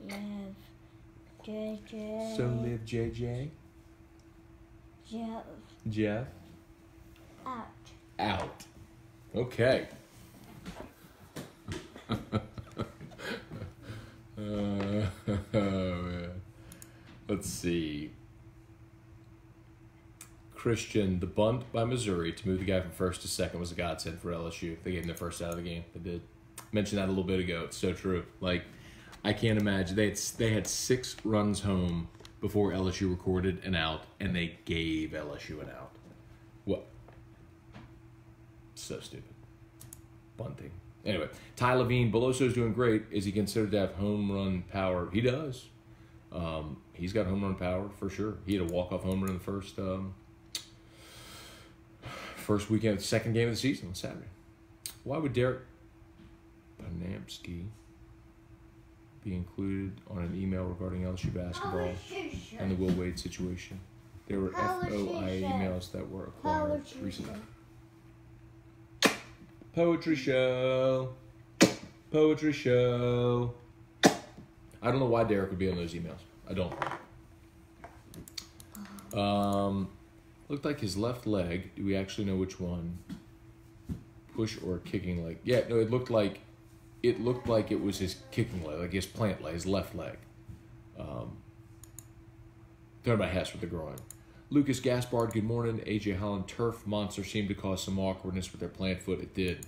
Liv, JJ. So live JJ. Jeff. Jeff. Out. Out. Okay. Let's see. Christian, the bunt by Missouri to move the guy from first to second was a godsend for LSU. They gave him the first out of the game. They did. Mentioned that a little bit ago. It's so true. Like, I can't imagine. They had 6 runs home before LSU recorded an out, and they gave LSU an out. What? So stupid. Bunting. Anyway, Ty Levine, Beloso's doing great. Is he considered to have home run power? He does. He's got home run power for sure. He had a walk-off home run in the first weekend, second game of the season on Saturday. Why would Derek Panamsky be included on an email regarding LSU basketball and the Will Wade situation? There were FOIA emails that were acquired recently. Poetry show. Poetry show. I don't know why Derek would be on those emails. I don't. Looked like his left leg. Do we actually know which one? Push or kicking leg? Yeah, no, it looked like it was his kicking leg, like his plant leg, his left leg. Talking about Hess with the groin. Lucas Gaspard, good morning. AJ Holland, turf monster seemed to cause some awkwardness with their plant foot. It did.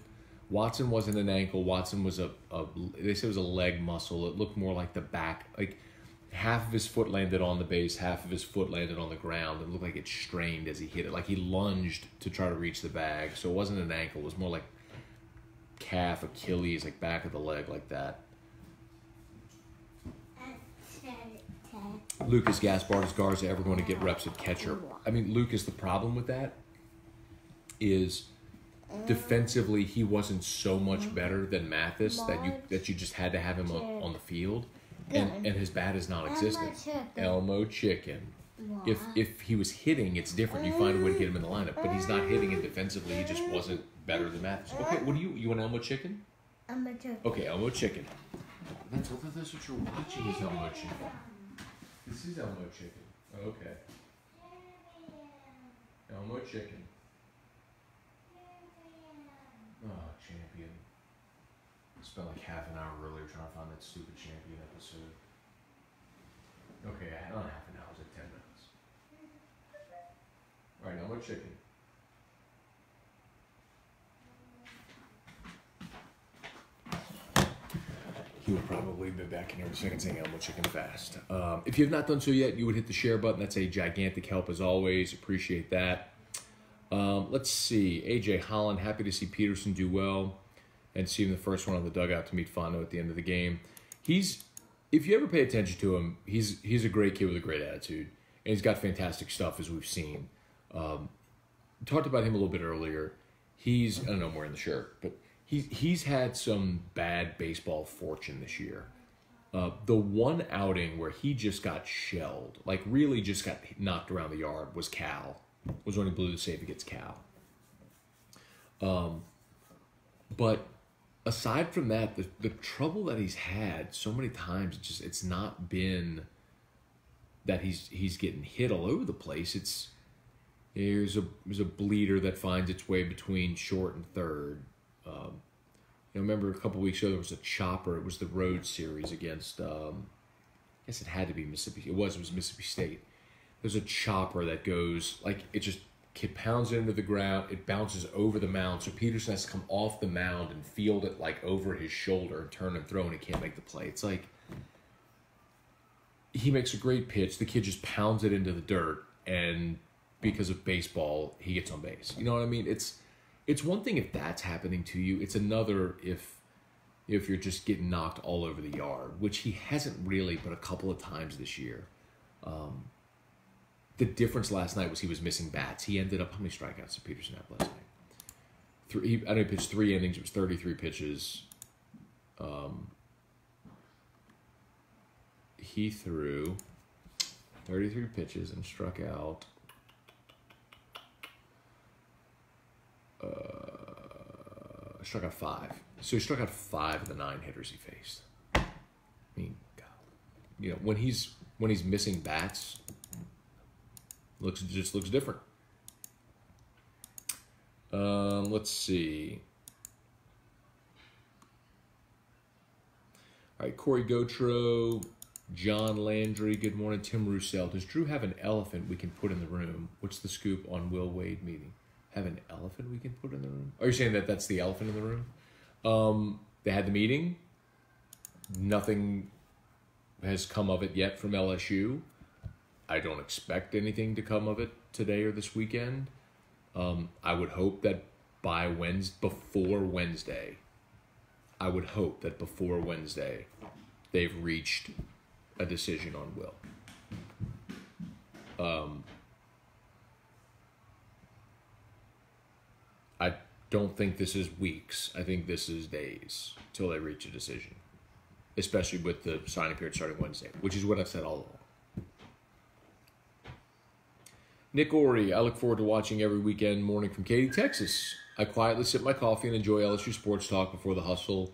Watson wasn't an ankle. Watson was they said it was a leg muscle. It looked more like the back, like half of his foot landed on the base, half of his foot landed on the ground. It looked like it strained as he hit it, like he lunged to try to reach the bag. So it wasn't an ankle. It was more like calf, Achilles, like back of the leg, like that. Lucas Gaspard, is Garza ever going to get reps at catcher? I mean, Lucas, the problem with that is defensively he wasn't so much better than Mathis that you just had to have him on the field, and his bat is non-existent. Elmo Chicken. If he was hitting, it's different. You find a way to get him in the lineup, but he's not hitting, and defensively he just wasn't better than Mathis. Okay, what do you want Elmo Chicken? Elmo Chicken. Okay, Elmo Chicken. That's what you're watching is Elmo Chicken. This is Elmo Chicken. Okay. Elmo Chicken. Oh, champion. I spent like half an hour earlier trying to find that stupid champion episode. Okay, I had on half an hour. It was like 10 minutes. Alright, Elmo Chicken. He will probably be back in here in a second saying Elmo Chicken fast. If you have not done so yet, you would hit the share button. That's a gigantic help as always. Appreciate that. Let's see. AJ Holland, happy to see Peterson do well. and see him the first one on the dugout to meet Fondo at the end of the game. If you ever pay attention to him, he's a great kid with a great attitude, and he's got fantastic stuff as we've seen. Talked about him a little bit earlier. I don't know, I'm wearing the shirt, but he's had some bad baseball fortune this year. The one outing where he just got shelled, like really just got knocked around the yard, was when he blew the save against Cal. But aside from that, the trouble that he's had so many times, it's not been that he's getting hit all over the place. There's a bleeder that finds its way between short and third. Remember a couple weeks ago there was a chopper. It was the road series against, I guess it had to be Mississippi. It was Mississippi State. There's a chopper that goes, like, it pounds it into the ground. It bounces over the mound. So Peterson has to come off the mound and field it, like, over his shoulder and turn and throw, and he can't make the play. It's like, he makes a great pitch. The kid just pounds it into the dirt, and because of baseball, he gets on base. You know what I mean? It's one thing if that's happening to you. It's another if you're just getting knocked all over the yard, which he hasn't really, but a couple of times this year. The difference last night was he was missing bats. He ended up, how many strikeouts did Peterson have last night? I know he pitched 3 innings. It was 33 pitches. He threw 33 pitches and struck out struck out 5. So he struck out 5 of the 9 hitters he faced. I mean, God, when he's missing bats, looks different. Let's see. All right, Corey Gotro, John Landry, good morning. Tim Roussel, does Drew have an elephant we can put in the room? What's the scoop on Will Wade meeting? Have an elephant we can put in the room? Are you saying that that's the elephant in the room? They had the meeting. Nothing has come of it yet from LSU. I don't expect anything to come of it today or this weekend. I would hope that before Wednesday, they've reached a decision on Will. I don't think this is weeks. I think this is days till they reach a decision, especially with the signing period starting Wednesday, which is what I've said all along. Nick Ori, I look forward to watching every weekend morning from Katy, Texas. I quietly sip my coffee and enjoy LSU sports talk before the hustle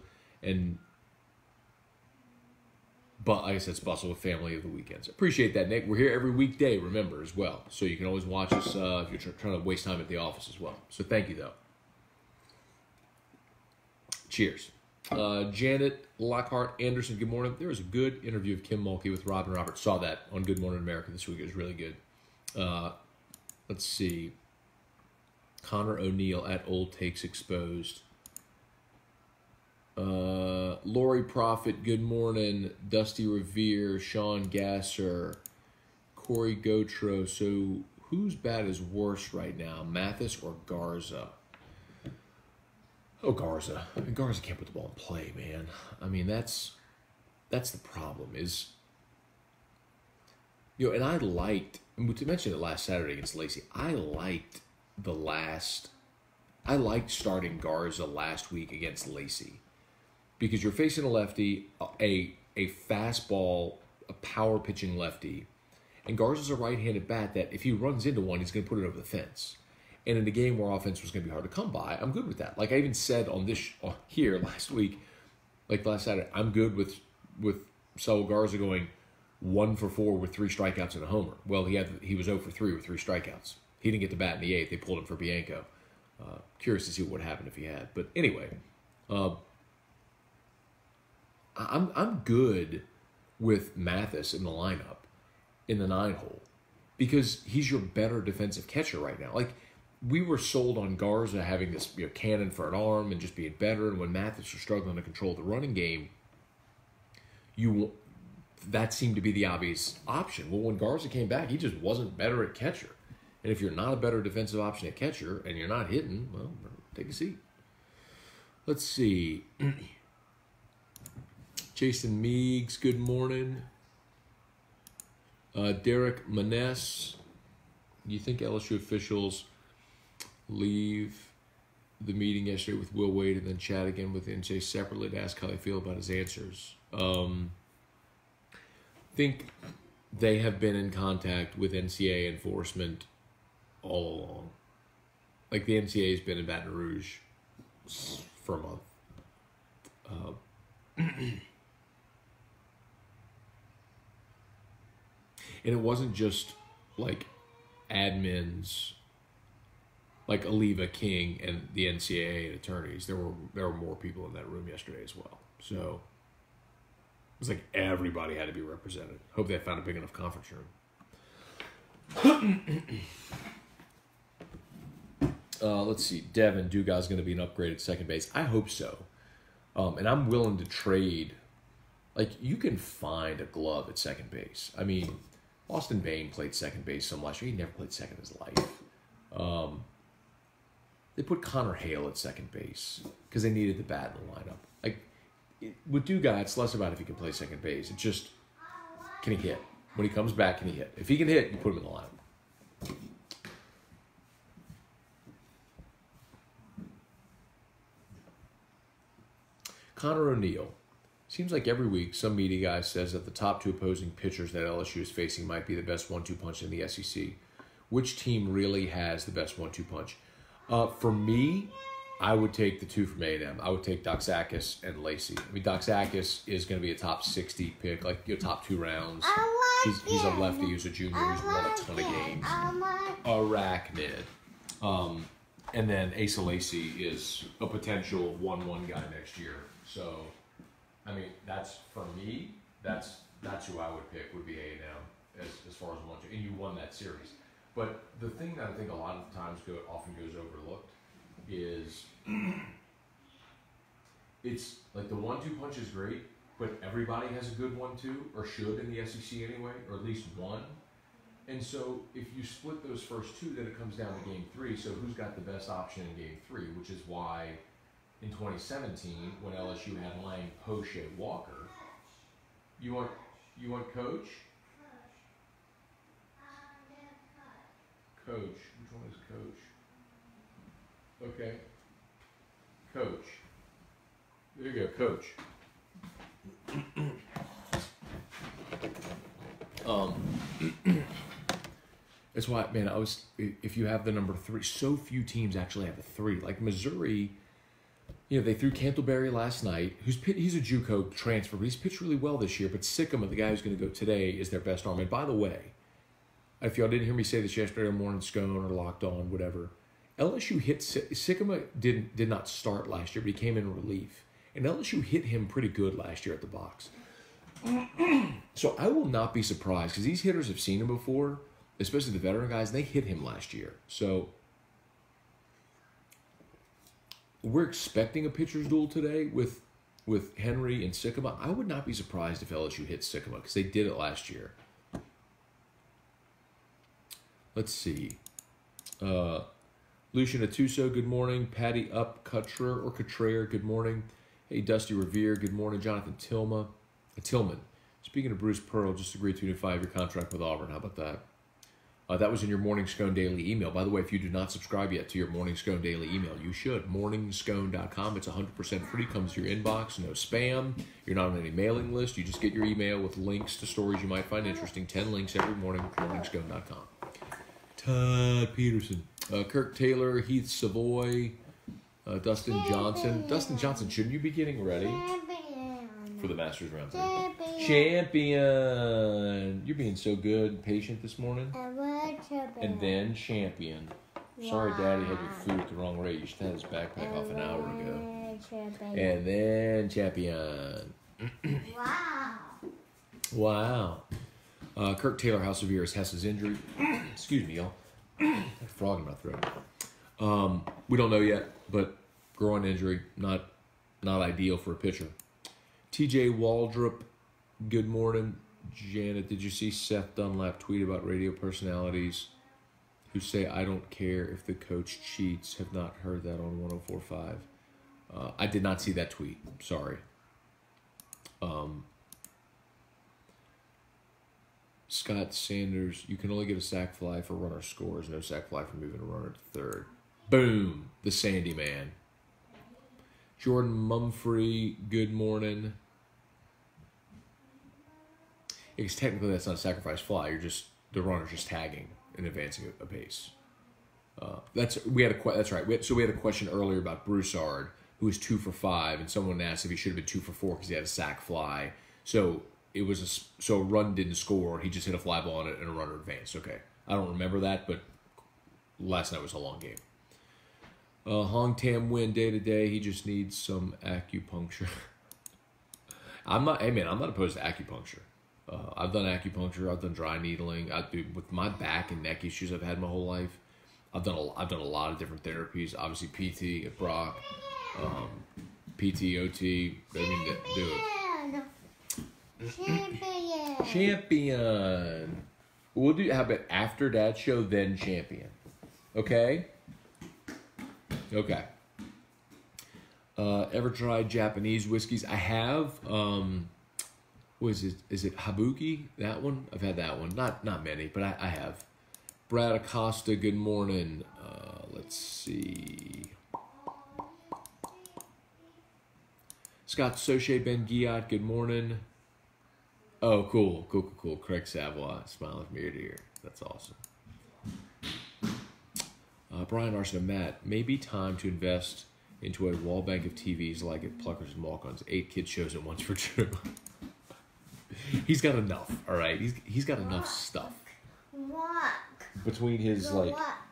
but I guess it's bustle with family of the weekends. Appreciate that, Nick. We're here every weekday, remember, as well. So you can always watch us if you're trying to waste time at the office as well. So thank you, though. Cheers. Janet Lockhart Anderson, good morning. There was a good interview of Kim Mulkey with Robin Roberts. Saw that on Good Morning America this week. It was really good. Let's see. Connor O'Neill at Old Takes Exposed. Lori Prophet, good morning. Dusty Revere, Sean Gasser, Corey Gotro. So whose bat is worse right now, Mathis or Garza? Oh, Garza. I mean, Garza can't put the ball in play, man. I mean, that's the problem is, and I liked, and we mentioned it last Saturday against Lacey, I liked starting Garza last week against Lacey. Because you're facing a lefty, a fastball, a power pitching lefty, and Garza's a right-handed bat that if he runs into one, he's going to put it over the fence. And in a game where offense was going to be hard to come by, I'm good with that. Like I even said on this here last week, like last Saturday, I'm good with Saul Garza going 1 for 4 with 3 strikeouts and a homer. Well, he was 0 for 3 with 3 strikeouts. He didn't get the bat in the 8th. They pulled him for Bianco. Curious to see what would happen if he had. But anyway. I'm good with Mathis in the lineup, in the 9-hole, because he's your better defensive catcher right now. Like, we were sold on Garza having this cannon for an arm and just being better, and when Mathis was struggling to control the running game, that seemed to be the obvious option. Well, when Garza came back, he just wasn't better at catcher. And if you're not a better defensive option at catcher and you're not hitting, well, take a seat. Let's see. Jason Meeks, good morning. Derek Maness, do you think LSU officials leave the meeting yesterday with Will Wade and then chat again with NJ separately to ask how they feel about his answers? Think they have been in contact with NCAA enforcement all along. Like the NCAA has been in Baton Rouge for a month. And it wasn't just like admins, like Aliva King and the NCAA and attorneys. There were more people in that room yesterday as well. So it was like everybody had to be represented. Hope they found a big enough conference room. Let's see. Devin, Dugas going to be an upgrade at second base. I hope so. And I'm willing to trade. Like, you can find a glove at second base. I mean, Austin Bain played second base so much. He never played second in his life. They put Connor Hale at second base because they needed the bat in the lineup. Like, with Dugas, it's less about if he can play second base. It's just, can he hit? When he comes back, can he hit? If he can hit, you put him in the lineup. Connor O'Neill. Seems like every week some media guy says that the top two opposing pitchers that LSU is facing might be the best 1-2 punch in the SEC. Which team really has the best 1-2 punch? For me, I would take the two from A&M. I would take Doxakis and Lacey. I mean, Doxakis is going to be a top 60 pick, like your top 2 rounds. He's a lefty who's a junior who's won a ton of games. Arachnid. And then Asa Lacey is a potential 1-1 guy next year. So, I mean, that's, for me, that's who I would pick, would be A&M as far as 1-2. And you won that series. But the thing that I think a lot of times often goes overlooked is it's like the 1-2 punch is great, but everybody has a good 1-2, or should in the SEC anyway, or at least one. And so if you split those first two, then it comes down to game 3. So who's got the best option in game 3, which is why in 2017, when LSU had Lang, Poche, Walker, you want Coach? Coach. Which one is Coach? Okay. Coach. There you go, Coach. That's why, man, if you have the number 3, so few teams actually have a 3. Like Missouri, you know, they threw Cantleberry last night. He's a JUCO transfer, but he's pitched really well this year. But Sycamore, the guy who's going to go today, is their best arm. And by the way, if y'all didn't hear me say this yesterday morning, Scone or Locked On, whatever, LSU hit Sycamore did not start last year, but he came in relief. And LSU hit him pretty good last year at the box. So I will not be surprised, because these hitters have seen him before, especially the veteran guys. They hit him last year. So we're expecting a pitcher's duel today with Henry and Sycamore. I would not be surprised if LSU hits Sycamore, because they did it last year. Let's see. Lucian Atuso, good morning. Patty Cutrer, good morning. Hey, Dusty Revere, good morning. Jonathan Tillman. Speaking of Bruce Pearl, just agreed to a 5-year contract with Auburn. How about that? That was in your Morning Scone Daily email. By the way, if you do not subscribe yet to your Morning Scone Daily email, you should. morningscone.com. It's 100% free. Comes to your inbox. No spam. You're not on any mailing list. You just get your email with links to stories you might find interesting. 10 links every morning with morningscone.com. Todd Peterson. Kirk Taylor, Heath Savoy, Dustin Johnson. Dustin Johnson, shouldn't you be getting ready for the Masters Round 3? Champion! You're being so good and patient this morning. And then champion. Sorry, Daddy had your food at the wrong rate. You should have his backpack off an hour ago. And then champion. Wow. Kirk Taylor, how severe is Hess's injury? Excuse me, y'all. I had a frog in my throat. We don't know yet, but groin injury, not ideal for a pitcher. TJ Waldrop, good morning. Janet, did you see Seth Dunlap tweet about radio personalities who say, I don't care if the coach cheats? Have not heard that on 104.5. I did not see that tweet. Sorry. Scott Sanders, you can only get a sack fly for runner scores. No sack fly for moving a runner to third. Boom. The Sandy man. Jordan Mumfrey, good morning. Because technically that's not a sacrifice fly. The runner's just tagging and advancing a pace. That's right. So we had a question earlier about Broussard, who was 2 for 5, and someone asked if he should have been 2 for 4 because he had a sack fly. So a run didn't score. He just hit a fly ball on it and a runner advanced. Okay, I don't remember that, but last night was a long game. Hong Tam Win day to day. He just needs some acupuncture. I'm not opposed to acupuncture. I've done acupuncture. I've done dry needling. With my back and neck issues I've had my whole life. I've done a lot of different therapies. Obviously PT at Brock, PT, OT. I mean, do it. Champion. We'll do. How about after Dad show then champion? Okay. Okay. Ever tried Japanese whiskeys? I have. What is it? Is it Habuki? That one? I've had that one. Not many, but I have. Brad Acosta, good morning. Let's see. Scott Soche Ben Giat, good morning. Oh, cool. Craig Savoy, smiling from ear to ear. That's awesome. Brian Arson and Matt, maybe time to invest into a wall bank of TVs like at Pluckers and Walk-Ons. 8 kids shows at once for 2. He's got enough, all right? He's got enough stuff. Walk. Between his, Go like... walk.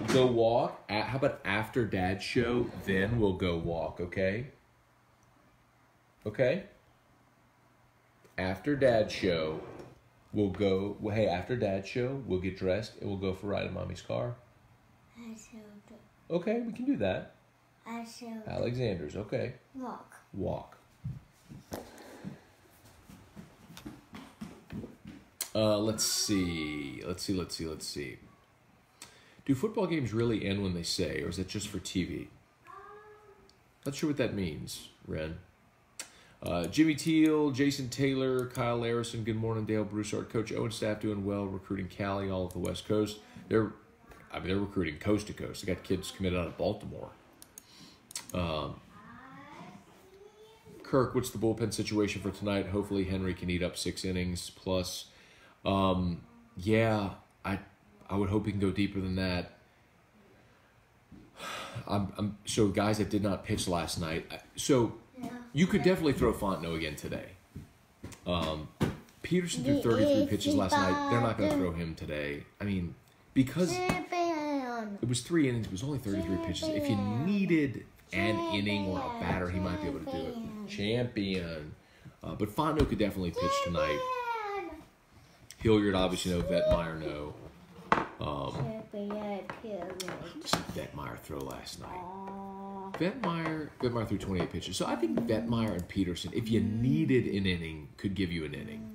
Go walk? How about after Dad's show, then we'll go walk, okay? Okay? After Dad's show, we'll go... Well, hey, after Dad's show, we'll get dressed and we'll go for a ride in Mommy's car. I shall do. Okay, we can do that. I shall Alexander's, okay. walk. Walk. Let's see. Do football games really end when they say, or is it just for TV? Not sure what that means, Ren. Jimmy Teal, Jason Taylor, Kyle Larison, good morning, Dale Broussard. Coach Owen staff doing well, recruiting Cali, all of the West Coast. They're recruiting coast to coast. They got kids committed out of Baltimore. Kirk, what's the bullpen situation for tonight? Hopefully Henry can eat up 6 innings plus. Yeah, I would hope he can go deeper than that. So guys that did not pitch last night. So you could definitely throw Fontenot again today. Peterson threw 33 pitches last night. They're not going to throw him today. I mean, because it was 3 innings, it was only 33 pitches. If you needed an inning or a batter, he might be able to do it. Champion. But Fontenot could definitely pitch tonight. Hilliard, obviously, no. Vetmeyer, no. Just Vetmeyer throw last night. Vetmeyer threw 28 pitches. So I think Vetmeyer and Peterson, if you needed an inning, could give you an inning.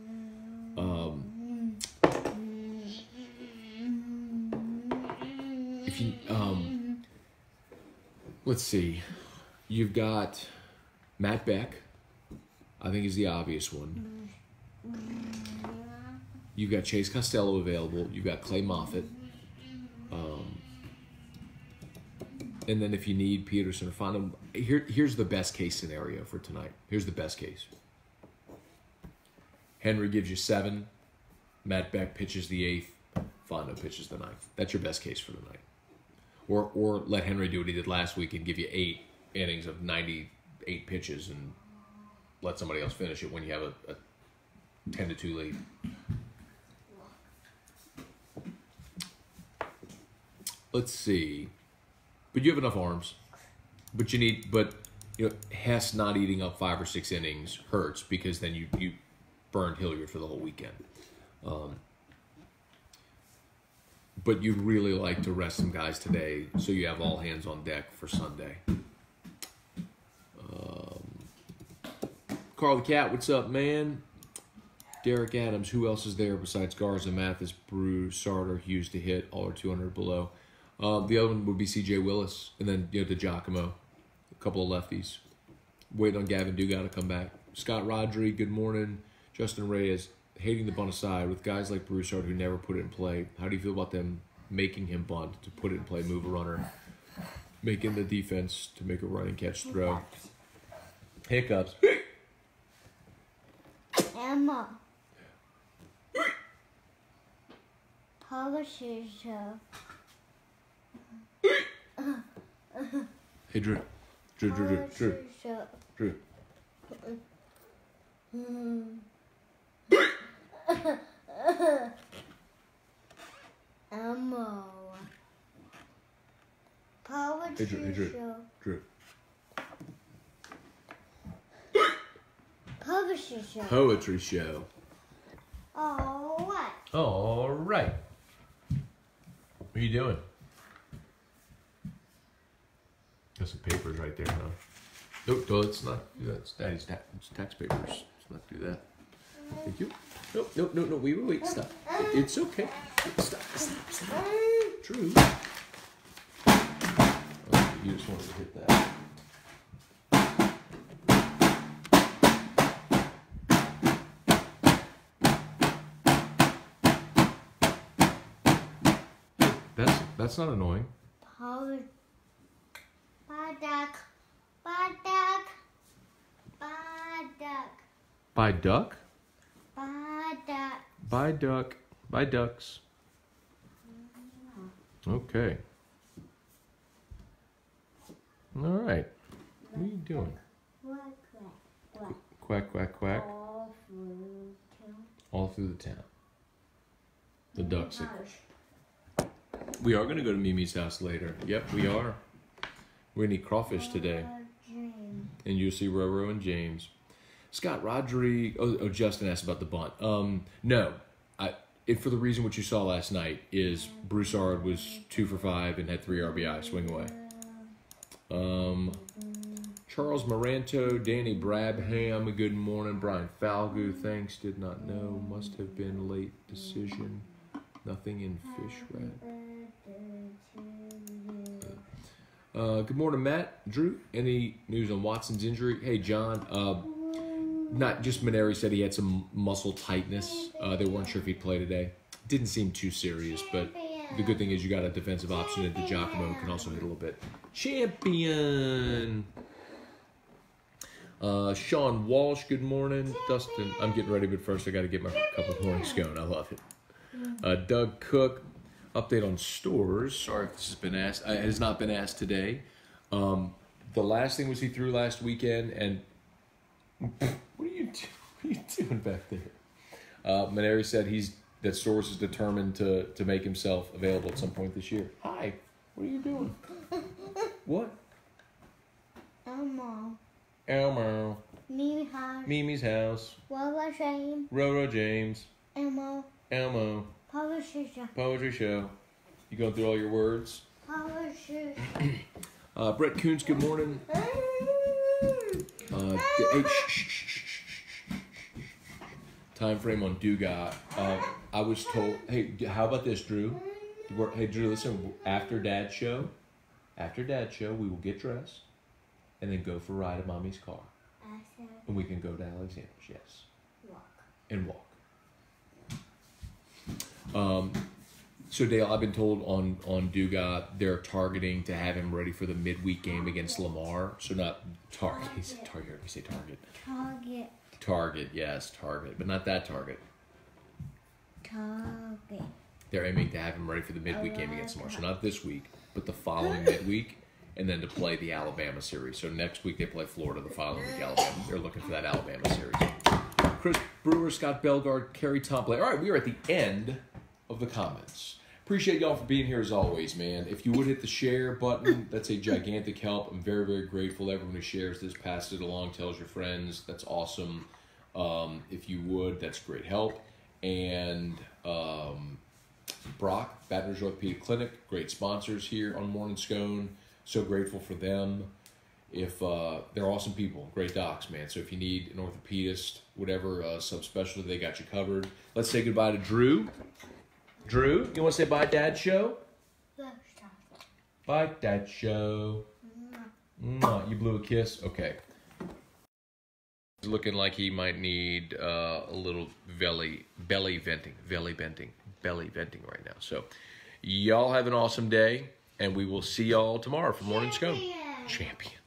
Let's see. You've got Matt Beck, I think is the obvious one. You've got Chase Costello available. You've got Clay Moffitt. And then if you need Peterson or Fontenot, here's the best case scenario for tonight. Here's the best case. Henry gives you 7. Matt Beck pitches the 8th. Fontenot pitches the 9th. That's your best case for the night. Or let Henry do what he did last week and give you 8 innings of 98 pitches and let somebody else finish it when you have a 10-2 lead. Let's see. But you have enough arms. But Hess not eating up 5 or 6 innings hurts because then you burned Hilliard for the whole weekend. But you'd really like to rest some guys today so you have all hands on deck for Sunday. Carl the Cat, what's up, man? Derek Adams, who else is there besides Garza, Mathis, Broussard, or Hughes to hit? All are 200 below. The other one would be C.J. Willis, and then DeGiacomo. couple of lefties. Waiting on Gavin Dugan to come back. Scott Rodri, good morning. Justin Reyes, hating the bunt aside, with guys like Broussard who never put it in play, how do you feel about them making him bunt to put it in play, move a runner, making the defense to make a running catch throw? Hiccups. Emma. Publisher. Hey, Drew. Drew. Elmo. Poetry show. Drew. Poetry show. Poetry show. Oh, what? All right. What are you doing? Got some papers right there, huh? Nope, no, let's not do that. It's Daddy's tax papers. Let's not do that. Thank you. Nope. Wait. Stop. It's okay. Stop. True. Oh, you just wanted to hit that. That's not annoying. By duck? By duck. By ducks. Okay. All right. What are you doing? Quack, quack, quack. All through the town. The duck sickers. We are going to go to Mimi's house later. Yep, we are. We're going to eat crawfish today. And you'll see Roro and James. Scott Rodri. Oh, Justin asked about the bunt. No. For the reason what you saw last night is Broussard was 2 for 5 and had 3 RBI. Swing away. Charles Moranto, Danny Brabham, good morning. Brian Falgu, thanks. Did not know. Must have been late decision. Nothing in fish rat. Good morning, Matt. Drew, any news on Watson's injury? Hey, John. Not just Maneri said he had some muscle tightness. They weren't sure if he'd play today. Didn't seem too serious, but the good thing is you got a defensive option at DiGiacomo who can also hit a little bit. Champion. Sean Walsh, good morning. Dustin, I'm getting ready, but first I got to get my cup of morning scone. I love it. Doug Cook, update on stores. Sorry if this has been asked. It has not been asked today. The last thing was he threw last weekend, and what are you doing back there? Maneri said that Stores is determined to make himself available at some point this year. Hi, what are you doing? What? Elmo. Mimi's house. Roro James. Elmo. Poetry show. You going through all your words? Brett Coons, good morning. Time frame on Dugas. I was told, hey, how about this, Drew? Hey, Drew, listen, after Dad's show, we will get dressed and then go for a ride in Mommy's car. And we can go to Alexander's, yes. Walk. So Dale, I've been told on Dugas, they're targeting to have him ready for the midweek game against Lamar. So not Target. He said Target. We say Target. Target, yes, Target, but not that Target. They're aiming to have him ready for the midweek game against Lamar. So not this week, but the following midweek, and then to play the Alabama series. So next week they play Florida, the following week Alabama. They're looking for that Alabama series. Chris Brewer, Scott Belgard, Kerry Tomplay. All right, we are at the end of the comments. Appreciate y'all for being here as always, man. If you would hit the share button, that's a gigantic help. I'm very, very grateful. Everyone who shares this, passes it along, tells your friends. That's awesome. If you would, that's great help. And Brock, Baton Rouge Orthopedic Clinic, great sponsors here on Morning Scone. So grateful for them. If they're awesome people, great docs, man. So if you need an orthopedist, whatever subspecialty, they got you covered. Let's say goodbye to Drew. Drew, you want to say bye, Dad Show? Bye, Dad Show. You blew a kiss? Okay. Looking like he might need a little belly venting right now. So, y'all have an awesome day, and we will see y'all tomorrow for Morning Scone. Champion.